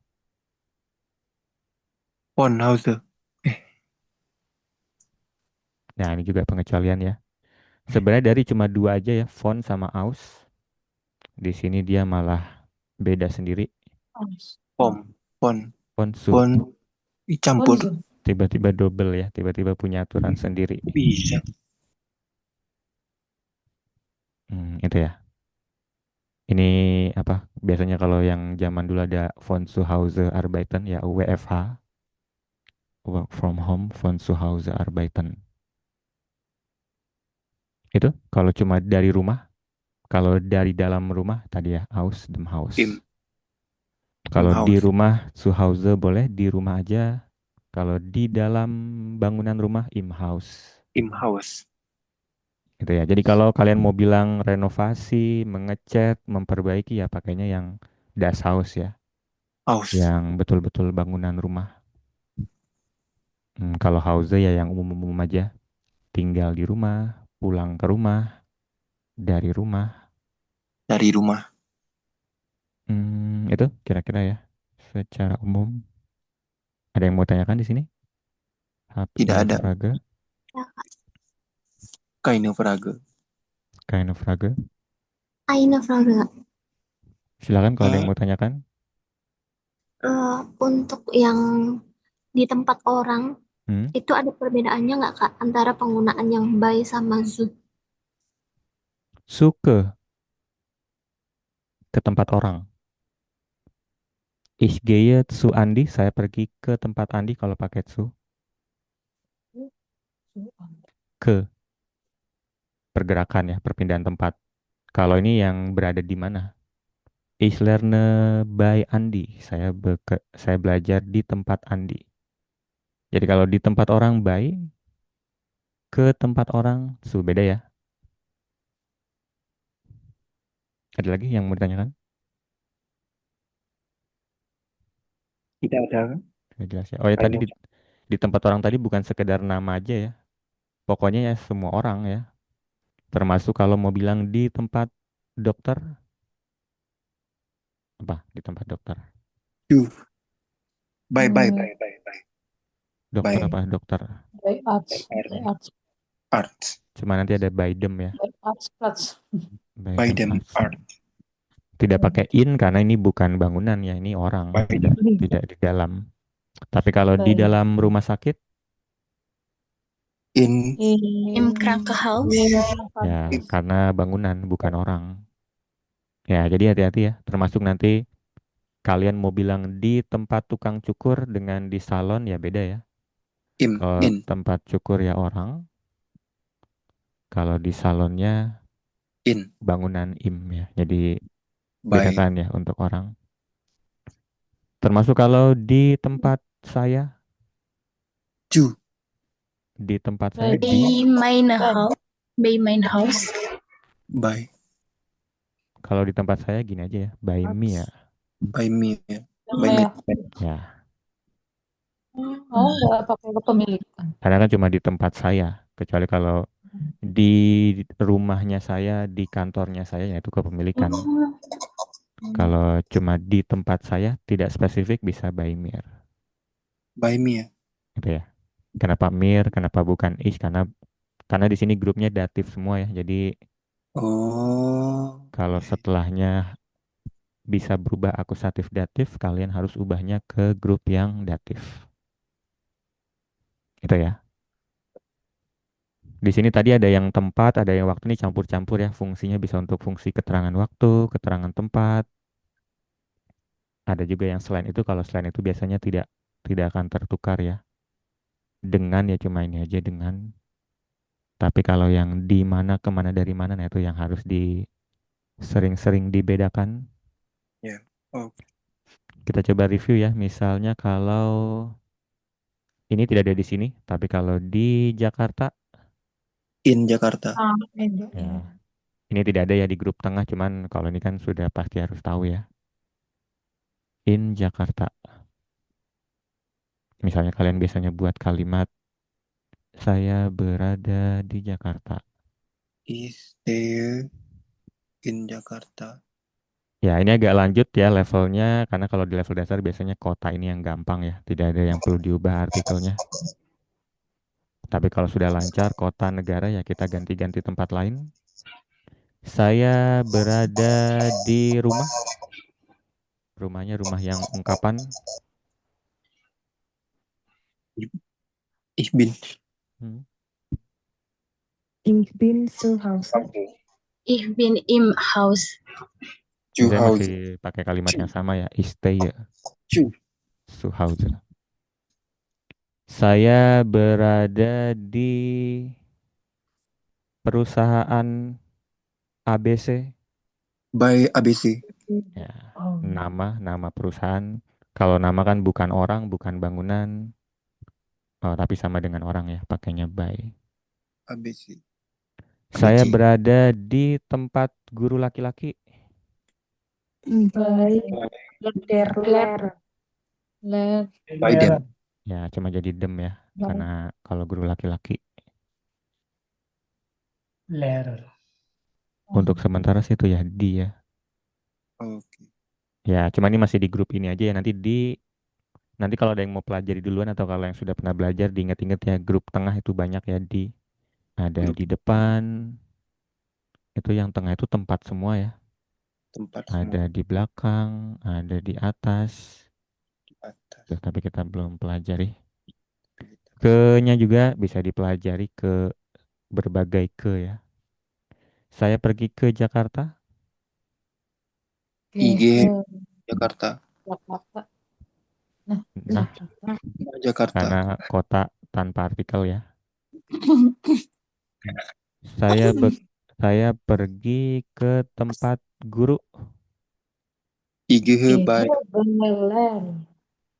C: Von Hause.
A: Nah, ini juga pengecualian ya. Sebenarnya dari cuma dua aja ya, von sama aus. Di sini dia malah beda sendiri.
F: house.
C: Von.
A: Von su
C: Von. Campur.
F: Bonzo.
A: tiba-tiba double ya, tiba-tiba punya aturan sendiri.
C: Bisa.
A: Itu ya. Ini apa? Biasanya kalau yang zaman dulu ada von zu Hause arbeiten ya WFH, work from home, von zu Hause arbeiten. Itu kalau cuma dari rumah. Kalau dari dalam rumah tadi ya aus dem Haus.
C: Im.
A: Kalau di
C: House.
A: rumah zu Hause boleh di rumah aja. Kalau di dalam bangunan rumah im Haus.
C: Im House.
A: Gitu ya. Jadi kalau kalian mau bilang renovasi, mengecat, memperbaiki ya pakainya yang das Haus ya.
C: House.
A: Yang betul-betul bangunan rumah. Kalau Hause ya yang umum-umum aja. Tinggal di rumah, pulang ke rumah, dari rumah.
C: Dari rumah.
A: Itu kira-kira ya. Secara umum. Ada yang mau tanyakan di sini?
C: Tidak ada.
A: Frage?
C: Keine Frage.
A: Keine Frage?
B: Eine Frage.
A: Silakan kalau ada yang mau tanyakan.
B: Untuk yang di tempat orang, itu ada perbedaannya nggak Kak antara penggunaan yang by sama zu?
A: Su ke tempat orang. Ich gehe zu Andi, saya pergi ke tempat Andi kalau pakai zu. Ke pergerakan ya, perpindahan tempat. Kalau ini yang berada di mana? Ich lerne by Andi. Saya belajar di tempat Andi. Jadi kalau di tempat orang by, ke tempat orang su beda ya. Ada lagi yang mau ditanyakan?
D: Tidak ada kan?
A: Sudah jelas ya. Oh ya tadi di tempat orang tadi bukan sekedar nama aja ya. Pokoknya ya semua orang ya. Termasuk kalau mau bilang di tempat dokter, apa? Di tempat dokter.
C: You. Bye, bye,
F: Hmm,
C: bye, bye, bye.
A: Dokter
C: By
A: apa? Dokter.
F: by arts, by arts,
C: art.
A: Cuma nanti ada by them ya.
F: by arts, arts.
A: By
C: By
A: them
C: them
A: arts.
C: art.
A: Tidak pakai in karena ini bukan bangunan ya, ini orang,
C: By
A: tidak tidak di dalam. Tapi kalau di
F: By
A: dalam rumah sakit
C: in
B: Im Krankenhaus.
A: ya karena bangunan bukan orang. Ya, jadi hati-hati ya. Termasuk nanti kalian mau bilang di tempat tukang cukur dengan di salon ya beda ya. Kalau
C: in
A: tempat cukur ya orang, kalau di salonnya
C: in
A: bangunan im ya. Jadi
C: by
A: bedakan ya untuk orang. Termasuk kalau di tempat saya,
C: you.
A: di tempat saya
F: by
A: di,
B: Mein Haus. By mein Haus.
C: By
A: kalau di tempat saya gini aja ya, by me ya.
C: by me. Ya. By
F: by
C: me.
A: Ya,
F: oh nggak pakai kepemilikan.
A: karena kan cuma di tempat saya. Kecuali kalau di rumahnya saya, di kantornya saya, ya itu kepemilikan. Kalau cuma di tempat saya, tidak spesifik bisa by mir.
C: By me ya.
A: Gitu ya. Kenapa mir, kenapa bukan is? Karena di sini grupnya datif semua ya. Jadi
C: Oh.
A: kalau setelahnya bisa berubah akusatif datif, kalian harus ubahnya ke grup yang datif. Itu ya. Di sini tadi ada yang tempat, ada yang waktu, ini campur-campur ya. Fungsinya bisa untuk fungsi keterangan waktu, keterangan tempat. Ada juga yang selain itu, kalau selain itu biasanya tidak akan tertukar ya. Dengan ya cuma ini aja dengan. Tapi kalau yang di mana, kemana, dari mana, nah itu yang harus sering-sering dibedakan.
C: Ya. Oh.
A: Kita coba review ya. Misalnya kalau ini tidak ada di sini, tapi kalau di Jakarta,
C: In Jakarta.
A: ya ini tidak ada ya di grup tengah, cuman kalau ini kan sudah pasti harus tahu ya. In Jakarta. Misalnya kalian biasanya buat kalimat saya berada di Jakarta.
C: Is there in Jakarta.
A: Ya, ini agak lanjut ya levelnya, karena kalau di level dasar biasanya kota ini yang gampang ya, tidak ada yang perlu diubah artikelnya. Tapi kalau sudah lancar kota negara ya kita ganti-ganti tempat lain. Saya berada di rumah. Rumahnya rumah yang ungkapan.
C: Ich bin.
A: Hmm.
G: Ich bin zu Hause.
B: Ich bin im Haus.
C: Zu
A: Saya
C: Hause.
A: masih pakai kalimat yang sama ya, ich stehe
C: Zu.
A: zu Hause. Saya berada di perusahaan ABC.
C: By ABC.
A: Ya, nama perusahaan. Kalau nama kan bukan orang, bukan bangunan, tapi sama dengan orang ya, pakainya by.
C: ABC.
A: Saya
C: ABC.
A: berada di tempat guru laki-laki.
G: By der Lehrer.
C: By them.
A: Ya, cuma jadi dem ya, karena kalau guru laki-laki. Untuk sementara sih itu ya, di ya.
C: Oke.
A: Ya, cuma ini masih di grup ini aja ya. Nanti kalau ada yang mau pelajari duluan atau kalau yang sudah pernah belajar, diingat-ingat ya, grup tengah itu banyak ya, ada
C: Grup.
A: di depan. Itu yang tengah itu tempat semua ya.
C: Tempat
A: Ada
C: semua
A: di belakang, ada di atas.
C: di atas.
A: Tuh, tapi kita belum pelajari. Ke-nya juga bisa dipelajari, ke berbagai ke ya. Saya pergi ke Jakarta.
C: IG
F: Ke
C: Jakarta.
F: Jakarta. Nah,
A: Nah,
C: Jakarta.
A: karena kota tanpa artikel ya. Saya saya pergi ke tempat guru.
C: IG by
F: Beneran.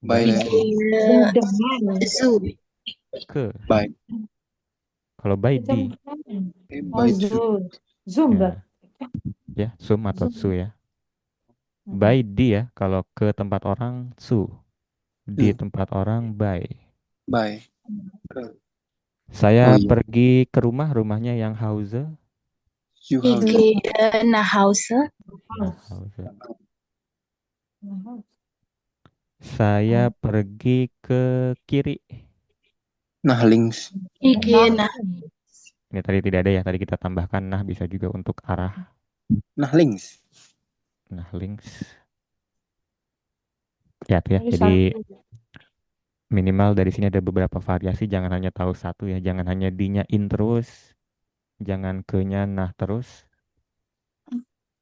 C: Land.
F: Beneran.
B: Zoo.
A: Ke.
C: By
A: Kalau by di.
F: Oh,
C: by Zoo.
F: Zoom. Zoom
A: Ya.
F: berarti.
A: Ya, Zoom atau
F: Zoom.
A: Su ya. By di ya. Kalau ke tempat orang Su. Di tempat orang by.
C: By.
A: Saya
C: Oh iya.
A: pergi ke rumahnya yang Hause.
C: Zuhause.
B: nach Hause.
A: Nah, Hause. Saya pergi ke kiri.
C: Nah, links.
B: nach
A: Ini tadi tidak ada ya. Tadi kita tambahkan nah bisa juga untuk arah.
C: Nah, links.
A: Nah, links. Ya, tuh ya.
F: Ini
A: Jadi
F: satu.
A: minimal dari sini ada beberapa variasi. Jangan hanya tahu satu ya. Jangan hanya dinya in terus. Jangan ke-nya nah terus.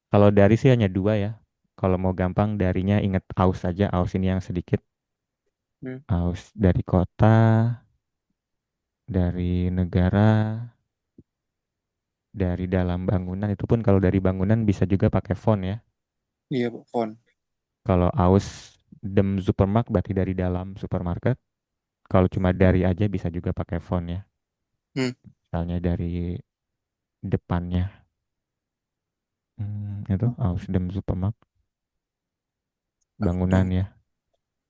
A: Kalau dari sih hanya dua ya. Kalau mau gampang darinya inget aus saja. Aus ini yang sedikit. Aus dari kota. Dari negara. Dari dalam bangunan. Itu pun kalau dari bangunan bisa juga pakai font ya.
C: Iya, font.
A: Kalau aus dem supermarkt berarti dari dalam supermarket. Kalau cuma dari aja bisa juga pakai font ya. Misalnya dari depannya. Itu aus dem supermarkt. Bangunan ya.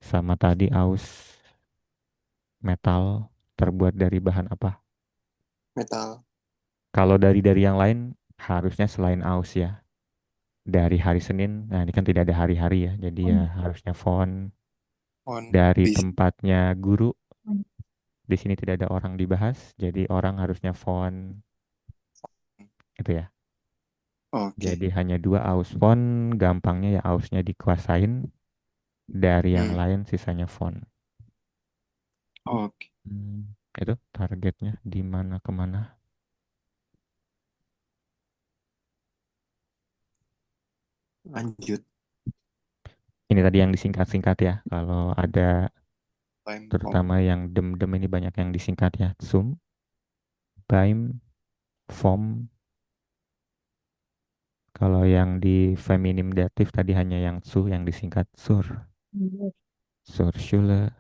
A: Sama tadi aus metal terbuat dari bahan apa?
C: Metal.
A: Kalau dari yang lain harusnya selain aus ya. Dari hari Senin. Nah, ini kan tidak ada hari-hari ya. Jadi ya harusnya font.
C: Font.
A: Dari
C: Bis.
A: tempatnya guru. Di sini tidak ada orang dibahas. Jadi orang harusnya font. Itu ya.
C: Oke.
A: Jadi hanya dua aus font. Gampangnya ya ausnya dikuasain. Dari yang lain sisanya font.
C: Oke.
A: Itu targetnya di mana kemana.
C: Lanjut.
A: Ini tadi yang disingkat-singkat ya. Kalau ada
C: Time
A: terutama yang dem-dem ini banyak yang disingkat ya. Zoom, Baim, Form. Kalau yang di feminim datif tadi hanya yang su yang disingkat sur. Sur Schule.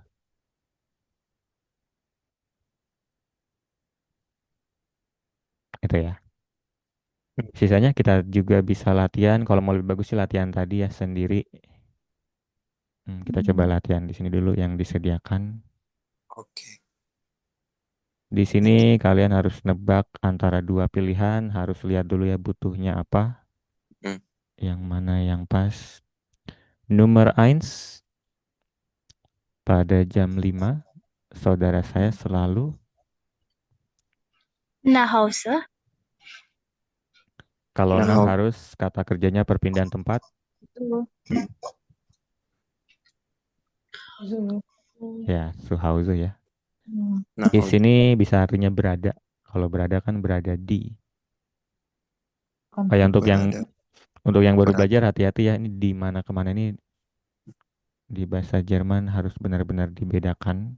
A: Itu ya. Sisanya kita juga bisa latihan. Kalau mau lebih bagus sih latihan tadi ya sendiri. Kita coba latihan di sini dulu yang disediakan.
C: Oke.
A: Di sini kalian harus nebak antara dua pilihan. Harus lihat dulu ya butuhnya apa. Yang mana yang pas. Nomor 1. Pada jam 5. Saudara saya selalu.
B: nach Hause.
A: Kalau
C: Nah,
A: nah harus kata kerjanya perpindahan tempat. Ya, zu Hause ya.
C: nah,
A: Di sini bisa artinya berada. Kalau berada kan berada di. Kayak untuk yang baru belajar hati-hati ya. Ini di mana kemana ini di bahasa Jerman harus benar-benar dibedakan.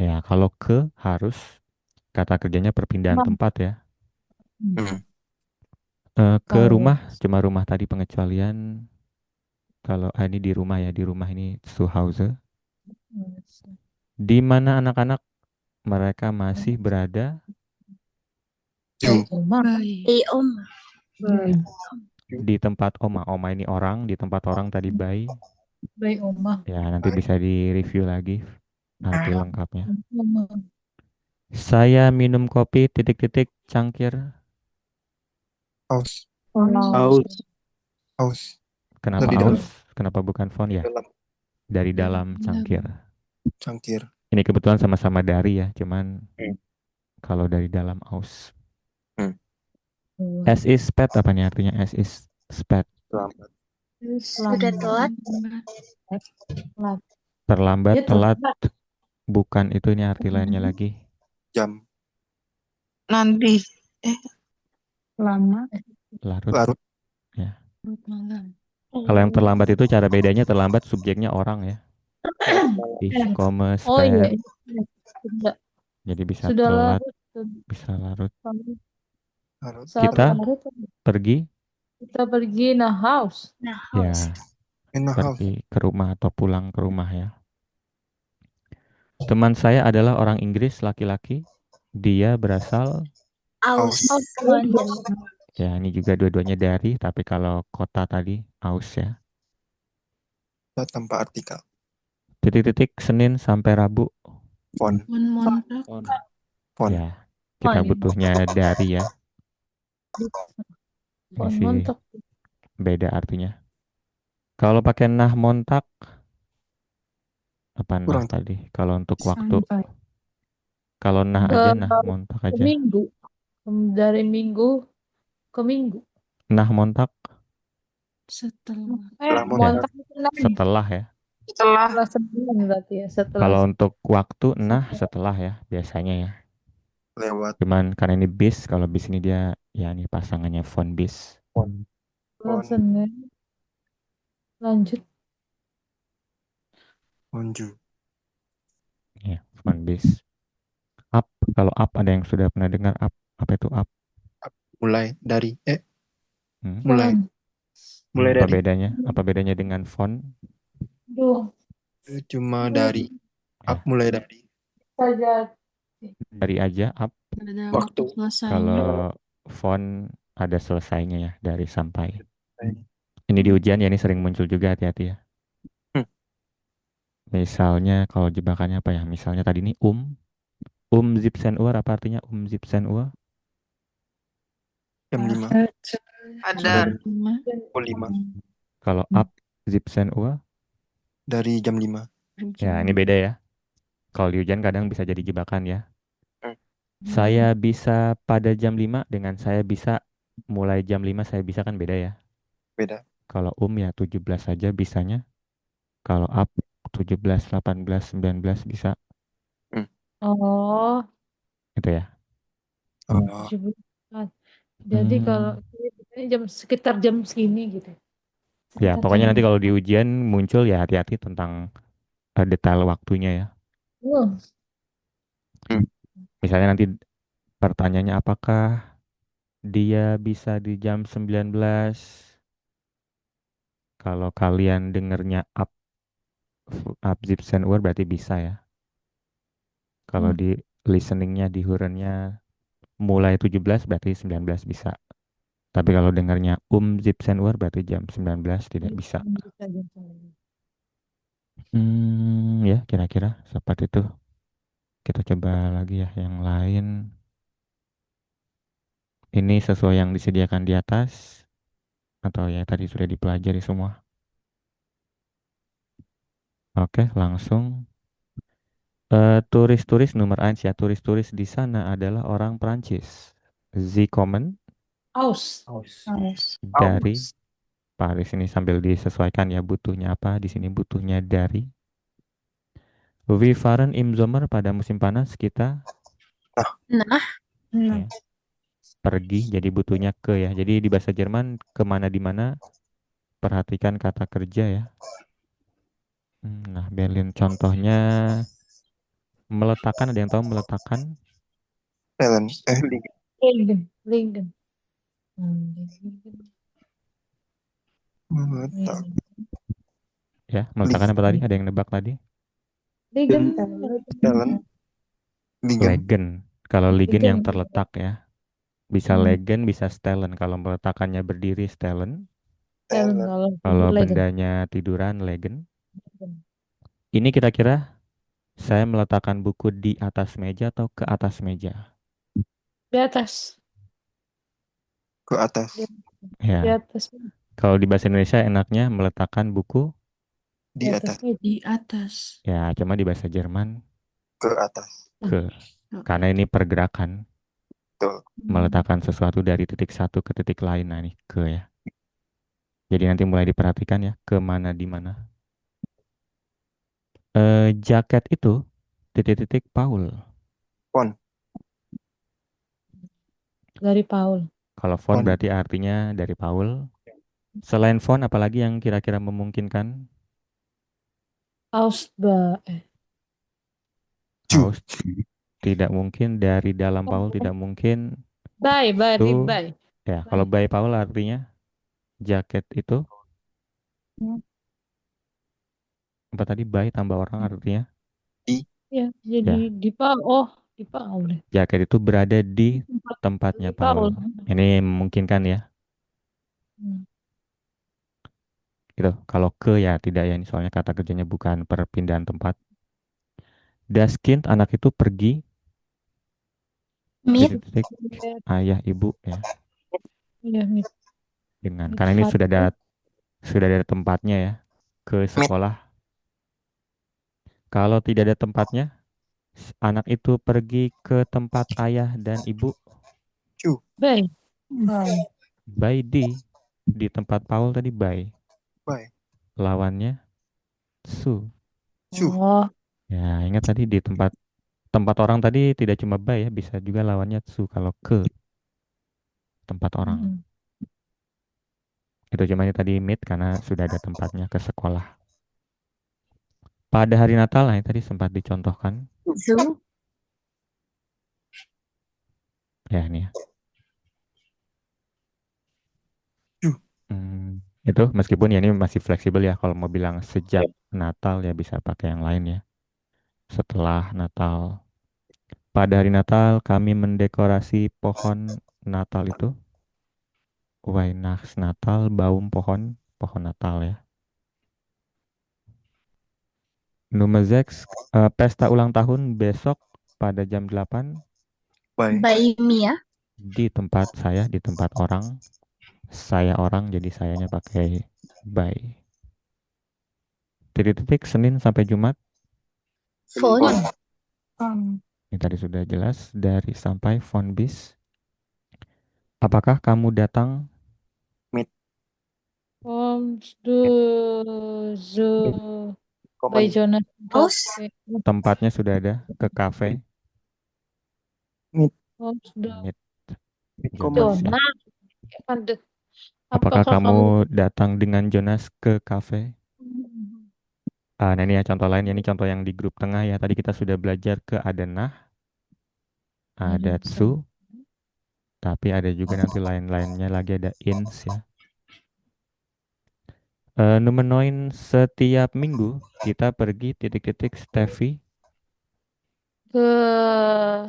A: Ya, kalau ke harus kata kerjanya perpindahan tempat ya. Ke rumah, cuma rumah tadi pengecualian. Kalau ini di rumah ya, di rumah ini zu Hause. Di mana anak-anak mereka masih berada di tempat oma. Oma ini orang, di tempat orang tadi bayi.
F: Baik, Oma.
A: Ya, nanti bisa di-review lagi arti lengkapnya. Saya minum kopi titik-titik cangkir.
C: Aus.
A: Kenapa
C: Dari
A: aus?
C: dalam.
A: Kenapa bukan font ya? Dari dalam cangkir.
C: Cangkir.
A: Ini kebetulan sama-sama dari ya, cuman kalau dari dalam aus. As is sped apa nih artinya? As is sped.
C: Lambat.
B: Sudah telat.
A: Terlambat, telat. Bukan itu ini arti lainnya lagi.
C: Jam.
H: Nanti.
G: Lama.
A: Larut
C: Larut.
A: ya.
G: Malam.
A: Kalau yang terlambat itu cara bedanya terlambat subjeknya orang ya. Is, comma,
F: Oh iya,
A: sped.
F: sudah,
A: Jadi bisa
F: sudah
A: telat,
F: larut.
A: bisa larut.
C: Larut.
F: Saat
A: Kita
F: larut,
A: pergi
F: kita pergi nah house.
B: Nah, house.
A: ya,
C: In a house.
A: pergi ke rumah atau pulang ke rumah ya. Teman saya adalah orang Inggris laki-laki. Dia berasal,
B: Aus.
F: House London.
A: ya ini juga dua-duanya dari, tapi kalau kota tadi, aus ya.
C: Tanpa artikel.
A: Titik-titik Senin sampai Rabu.
C: Font.
G: Montak.
C: Font.
A: Ya, kita
F: Font.
A: butuhnya dari ya. Ini
F: Font
A: sih
F: montok.
A: beda artinya. Kalau pakai nah montak, apa nah
C: Kurang.
A: tadi? Kalau untuk waktu,
G: Sampai.
A: kalau nah
F: Ke,
A: aja nah montak
F: ke
A: aja.
F: minggu. Dari minggu ke minggu.
A: Nah montak
G: Setelah.
C: Lama.
F: Montak itu
A: setelah ya.
F: setelah sebulan berarti ya. Setelah
A: Kalau untuk waktu nah setelah ya biasanya ya.
C: Lewat.
A: Cuman karena ini bis, kalau bis ini dia ya ini pasangannya phone bis.
C: Font.
F: sebulan Senin. Lanjut.
C: Onju.
A: Ya, phone bis. Up, kalau up ada yang sudah pernah dengar up? Apa itu up?
C: Mulai dari.
A: Hmm?
C: Mulai. Mulai
A: Apa
C: dari.
A: bedanya? Apa bedanya dengan phone?
F: Duh,
C: Cuma dari.
A: Ya.
C: Mulai dari.
F: saja.
A: Dari aja up.
G: Ada
C: Waktu.
G: selesainya.
A: Kalau phone ada selesainya ya, dari sampai.
C: Hmm.
A: Ini di ujian ya, ini sering muncul juga, hati-hati ya. Misalnya kalau jebakannya apa ya? Misalnya tadi ini Zipsen Uar apa artinya Zipsen Uar?
C: Jam 5.
G: Ada.
C: Pukul 5.
A: Kalau up Zipsen Uar?
C: Dari jam 5.
A: Ya, ini beda ya. Kalau di ujian kadang bisa jadi jebakan ya.
C: Hmm.
A: Saya bisa pada jam 5 dengan saya bisa mulai jam 5 saya bisa kan beda ya.
C: Beda.
A: Kalau ya 17 saja bisanya. Kalau up 17, 18, 19 bisa.
F: Oh,
A: Gitu ya.
C: Oh.
F: 17. Jadi
A: Hmm.
F: kalau ini jam sekitar jam segini gitu.
A: Ya,
F: Sekitar
A: pokoknya
F: jam
A: nanti kalau di ujian muncul ya hati-hati tentang detail waktunya ya.
F: Oh,
A: Misalnya nanti pertanyaannya apakah dia bisa di jam 19? Kalau kalian dengernya up Zipsen Uar berarti bisa ya. Kalau di listeningnya di hurennya mulai 17 berarti 19 bisa. Tapi kalau dengarnya Zipsen Uar berarti jam 19 tidak bisa.
F: bisa jam 19.
A: Ya kira-kira seperti itu. Kita coba lagi ya yang lain. Ini sesuai yang disediakan di atas atau ya tadi sudah dipelajari semua. Oke, langsung. Turis-turis nomor 1 ya. Turis-turis di sana adalah orang Prancis. Zikomen
F: Aus.
A: dari Paris, ini sambil disesuaikan ya butuhnya apa. Di sini butuhnya dari. We fahren im Sommer pada musim panas kita
B: Nah,
A: ya, pergi jadi butuhnya ke ya. Jadi di bahasa Jerman kemana di mana perhatikan kata kerja ya. Nah, Berlin contohnya meletakkan, ada yang tahu meletakkan?
C: Talent.
F: Lincoln. Lincoln. Lincoln.
C: Meletak.
A: Ya, meletakkan apa tadi? Ada yang nebak tadi?
F: Lincoln.
C: Talent. Lingen.
A: Legen. Kalau ligen yang
F: Ligen.
A: terletak ya. Bisa legen, bisa stellen. Kalau meletakkannya berdiri stellen.
C: Talent.
A: Kalau
F: Legend.
A: bendanya tiduran legen. Ini kira-kira saya meletakkan buku di atas meja atau ke atas meja?
F: Di atas.
C: Ke atas.
F: Di
A: Ya.
F: atas.
A: Kalau di bahasa Indonesia enaknya meletakkan buku
C: Di atas.
G: Di atas.
A: ya, cuma di bahasa Jerman
C: Ke atas.
A: ke. Karena ini pergerakan.
C: Betul.
A: Meletakkan sesuatu dari titik satu ke titik lain. Nah, ini ke ya. Jadi nanti mulai diperhatikan ya, ke mana di mana. Jaket itu titik-titik Paul.
C: Pon.
F: Dari Paul.
A: Kalau von
C: Von.
A: berarti artinya dari Paul. Selain von, apalagi yang kira-kira memungkinkan?
F: Ausba.
C: Ju.
A: Paus tidak mungkin, dari dalam Paul tidak mungkin.
F: Bye, berarti
A: Su,
F: bye.
A: ya kalau by Paul artinya jaket itu.
F: Hmm.
A: Apa tadi by tambah orang artinya?
C: Di.
F: Ya,
A: Ya,
F: jadi di Paul. Oh, di Paul.
A: jaket itu berada di tempatnya
F: Di Paul.
A: Paul. Ini memungkinkan ya.
F: Hmm.
A: Gitu. Kalau ke ya tidak ya, ini soalnya kata kerjanya bukan perpindahan tempat. Das Kind, anak itu pergi,
B: Meet.
A: titik-titik, ayah ibu ya.
F: Iya, mit.
A: Dengan
F: Mit
A: karena ini
F: father.
A: sudah ada tempatnya ya, ke sekolah. Kalau tidak ada tempatnya, anak itu pergi ke tempat ayah dan ibu.
C: Ju.
F: Bye. Bye.
A: By di tempat Paul tadi by.
C: Bye.
A: Lawannya su.
C: Su.
F: Oh,
A: Ya, ingat tadi di tempat orang tadi tidak cuma by ya, bisa juga lawannya su kalau ke tempat orang.
F: hmm.
A: Itu cuma ini tadi meet karena sudah ada tempatnya ke sekolah. Pada hari Natal, nah ini tadi sempat dicontohkan.
B: Zoo.
A: Ya, ini ya.
C: Ju.
A: Itu meskipun ya ini masih fleksibel ya. Kalau mau bilang sejak Natal ya bisa pakai yang lain ya. Setelah Natal. Pada hari Natal kami mendekorasi pohon Natal itu. Weihnachtsnatal, baum pohon Natal ya. Nummer 6, pesta ulang tahun besok pada jam 8
C: Bye.
B: By Mia.
A: di tempat saya, di tempat orang. Saya orang, jadi sayanya pakai by. Titik-titik Senin sampai Jumat.
B: Phone.
A: Ini tadi sudah jelas dari sampai phone bis. Apakah kamu datang?
F: Zoo. By
C: Komen.
F: Jonas.
B: House.
A: Tempatnya sudah ada, ke cafe. Meet Jonas ya.
F: Jonas. Apakah
A: Apakah
F: kamu
A: kamu datang dengan Jonas ke cafe? Nah ini ya contoh lain, ini contoh yang di grup tengah ya. Tadi kita sudah belajar ke ada nah, ada tsu, tapi ada juga nanti lain-lainnya lagi ada ins ya. Numenoin setiap minggu kita pergi titik-titik Steffi.
F: ke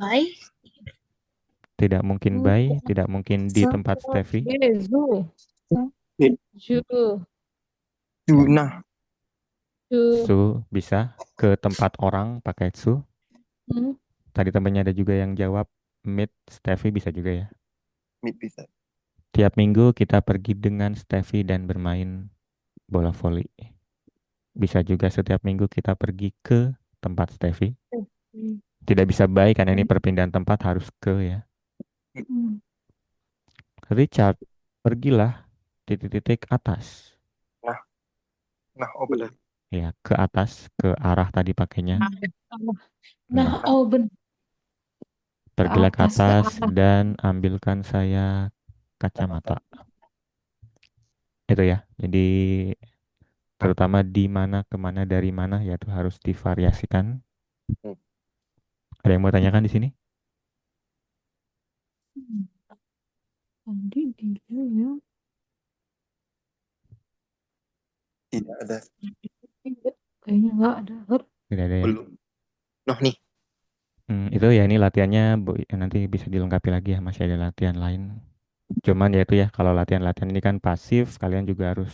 B: By.
A: Tidak mungkin by, tidak mungkin di tempat Steffi.
F: Zoo. Zoo.
C: Ju.
A: Ya.
C: Nah.
F: Zoo.
A: Su bisa ke tempat orang pakai su.
F: Hmm.
A: Tadi temannya ada juga yang jawab meet Steffi bisa juga ya.
C: Meet bisa.
A: Tiap minggu kita pergi dengan Steffi dan bermain bola voli. Bisa juga setiap minggu kita pergi ke tempat Steffi. Tidak bisa by karena ini perpindahan tempat harus ke ya.
F: Hmm.
A: Richard, pergilah titik-titik atas.
C: Nah, oh benar.
A: Ya, ke atas, ke arah tadi pakainya.
F: Nah, oh benar.
A: Pergilah ke
F: atas, ke
A: atas
F: atas.
A: dan ambilkan saya kacamata. Itu ya. Jadi terutama di mana, kemana, dari mana ya itu harus divariasikan. Ada yang mau tanyakan di sini?
F: Tadi dia ya.
C: Tidak ada.
F: Kayaknya nggak ada.
A: Tidak ada ya.
C: Belum. Noh nih.
A: Itu ya ini latihannya nanti bisa dilengkapi lagi ya, masih ada latihan lain. Cuman ya itu ya, kalau latihan-latihan ini kan pasif, kalian juga harus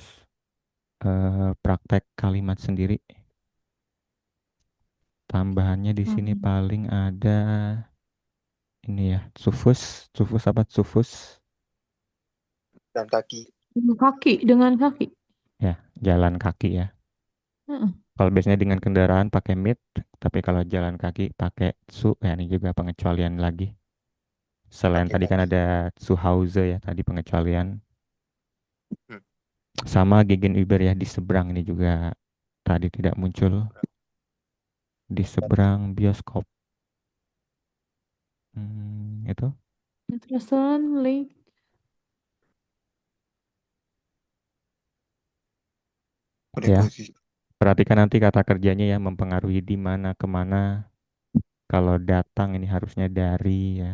A: praktek kalimat sendiri. Tambahannya di sini paling ada ini ya, sufus apa sufus?
C: Dan kaki.
F: Dengan kaki.
A: Ya, jalan kaki ya.
F: Heeh.
A: Kalau biasanya dengan kendaraan pakai mit, tapi kalau jalan kaki pakai su, ya ini juga pengecualian lagi. Selain
C: Pakai
A: tadi kan
C: kaki.
A: ada Zuhause ya, tadi pengecualian.
C: Hmm.
A: Sama Gegenüber ya, di seberang ini juga tadi tidak muncul. Di seberang bioskop. Itu.
F: Interesting link.
A: Ya,
C: Preposisi.
A: perhatikan nanti kata kerjanya ya, mempengaruhi di mana kemana. Kalau datang ini harusnya dari ya.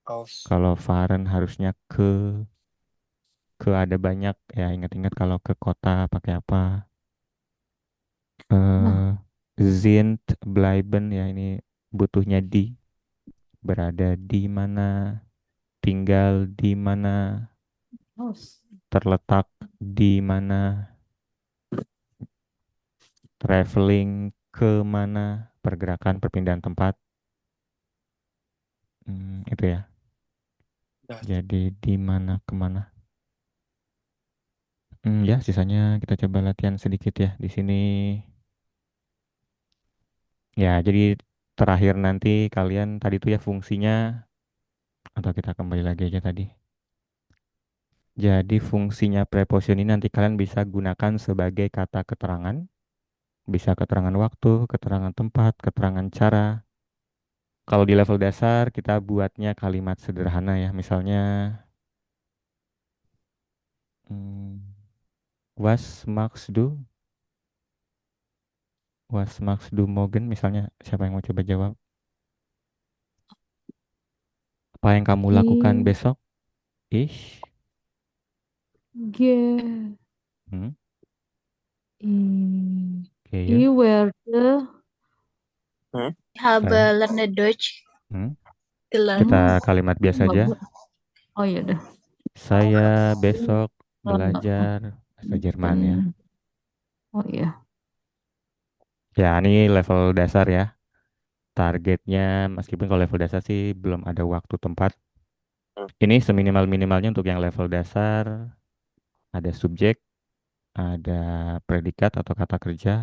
C: Aus.
A: Kalau Faren harusnya ke ada banyak ya. Ingat-ingat kalau ke kota pakai apa?
F: Nah,
A: Sind bleiben ya, ini butuhnya di, berada di mana, tinggal di mana,
F: house.
A: terletak di mana, traveling ke mana, pergerakan perpindahan tempat. Itu ya.
C: Dah.
A: Jadi di mana kemana. Ya, sisanya kita coba latihan sedikit ya di sini. Ya, jadi terakhir nanti kalian tadi tuh ya fungsinya, atau kita kembali lagi aja tadi. Jadi fungsinya preposition ini nanti kalian bisa gunakan sebagai kata keterangan. Bisa keterangan waktu, keterangan tempat, keterangan cara. Kalau di level dasar kita buatnya kalimat sederhana ya. Misalnya, hmm, was Max do? Was Max do morgen? Misalnya, siapa yang mau coba jawab? Apa yang kamu lakukan
F: He
A: besok? Ich?
F: ge
A: Hmm,
F: he
A: oke
F: he
A: ya.
F: were the
B: Habe
A: Saya.
B: lernen Deutsch
A: Hmm,
B: gelernt.
A: kita kalimat biasa aja.
F: Oh ya udah.
A: Saya besok belajar bahasa Jerman ya.
F: Oh iya.
A: Ya, ini level dasar ya. Targetnya, meskipun kalau level dasar sih belum ada waktu tempat. Ini seminimal-minimalnya untuk yang level dasar, ada subjek, ada predikat atau kata kerja,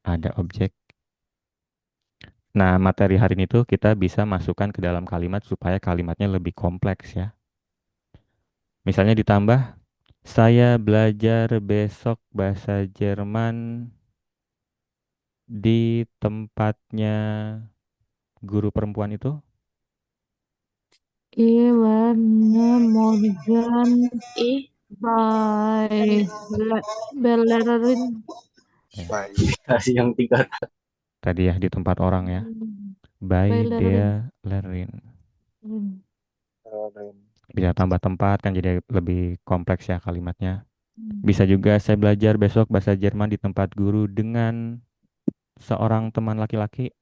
A: ada objek. Nah, materi hari ini tuh kita bisa masukkan ke dalam kalimat supaya kalimatnya lebih kompleks ya. Misalnya ditambah, saya belajar besok bahasa Jerman di tempatnya guru perempuan itu.
F: Iwana Morgan
B: Ih,
F: by Bellerin.
A: Ya,
C: Baik.
D: Kasih yang tiga.
A: tadi ya di tempat orang ya. By
F: Bellerin.
A: der Lerin. Bisa tambah tempat kan jadi lebih kompleks ya kalimatnya. Bisa juga saya belajar besok bahasa Jerman di tempat guru dengan seorang teman laki-laki.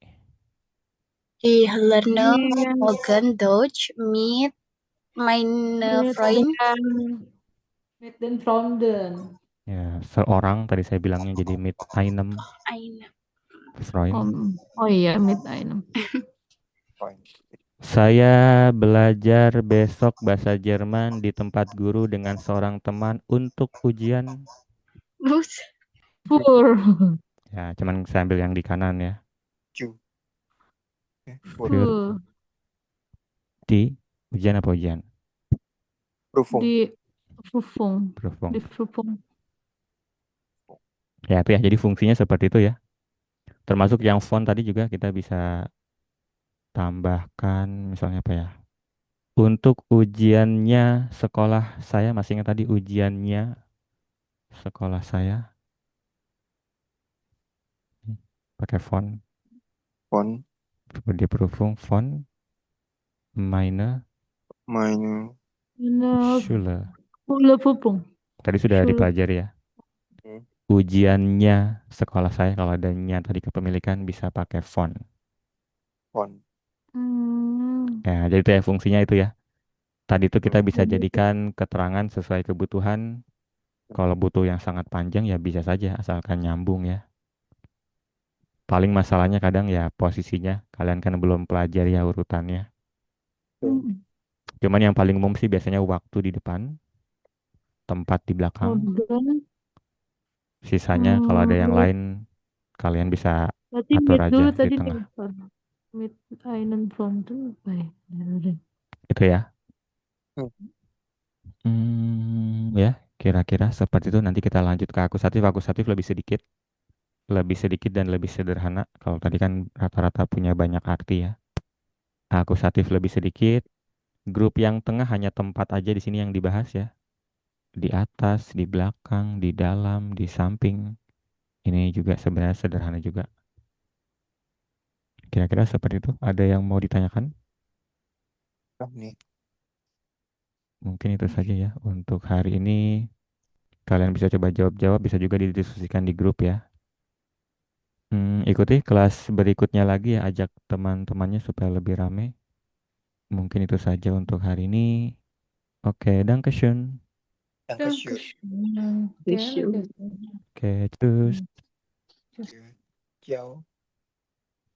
B: ich lerne
F: Iya,
B: morgen Deutsch mit meine
F: mit
B: Freund.
F: mit den Freunden.
A: Ya, seorang tadi saya bilangnya jadi mit einem
B: Eine.
A: Freund.
F: Oh iya, mit einem.
A: Saya belajar besok bahasa Jerman di tempat guru dengan seorang teman untuk ujian.
B: Bus.
F: Für.
A: Ya, cuman saya ambil yang di kanan ya.
C: Cu.
A: Für
F: Für.
A: di ujian apa ujian?
C: Prüfung.
F: Di Prüfung.
A: Prüfung.
F: Di Prüfung.
A: Ya, itu ya. Jadi fungsinya seperti itu ya. Termasuk yang font tadi juga kita bisa tambahkan misalnya apa ya? Untuk ujiannya sekolah saya, masih ingat tadi ujiannya sekolah saya. Pakai font.
C: Von
A: Die Prüfung von meine
C: meine
A: Schule.
F: Schule Prüfung.
A: Tadi sudah
F: Schule.
A: dipelajari ya. Ujiannya sekolah saya, kalau adanya tadi kepemilikan bisa pakai font.
C: von.
A: Ya, jadi itu ya fungsinya itu ya. Tadi itu kita bisa
F: Hmm.
A: jadikan keterangan sesuai kebutuhan. Kalau butuh yang sangat panjang ya bisa saja asalkan nyambung ya. Paling masalahnya kadang ya posisinya. Kalian kan belum pelajari ya urutannya. Cuman yang paling umum sih biasanya waktu di depan, tempat di belakang.
F: Morgen.
A: Sisanya kalau ada yang
F: Mit.
A: lain kalian bisa
F: Berarti
A: atur
F: mit
A: aja
F: dulu
A: di
F: tadi
A: tengah.
F: nih. Mit einen Freunden by Bellerin.
A: Itu ya.
C: Hmm.
A: Ya, kira-kira seperti itu. Nanti kita lanjut ke akusatif. Akusatif lebih sedikit dan lebih sederhana. Kalau tadi kan rata-rata punya banyak arti ya. Akusatif lebih sedikit, Grup yang tengah hanya tempat aja di sini yang dibahas ya. Di atas, di belakang, di dalam, di samping. Ini juga sebenarnya sederhana juga. Kira-kira seperti itu. Ada yang mau ditanyakan?
C: Nih.
A: Mungkin itu saja ya untuk hari ini. Kalian bisa coba jawab-jawab, bisa juga didiskusikan di grup ya. Ikuti kelas berikutnya lagi ya, ajak teman-temannya supaya lebih rame. Mungkin itu saja untuk hari ini. Oke, Dankeschön.
C: Dankeschön.
F: Dankeschön.
B: Dankeschön.
F: Dankeschön.
A: Oke, terus.
F: Tschüss.
C: Ciao.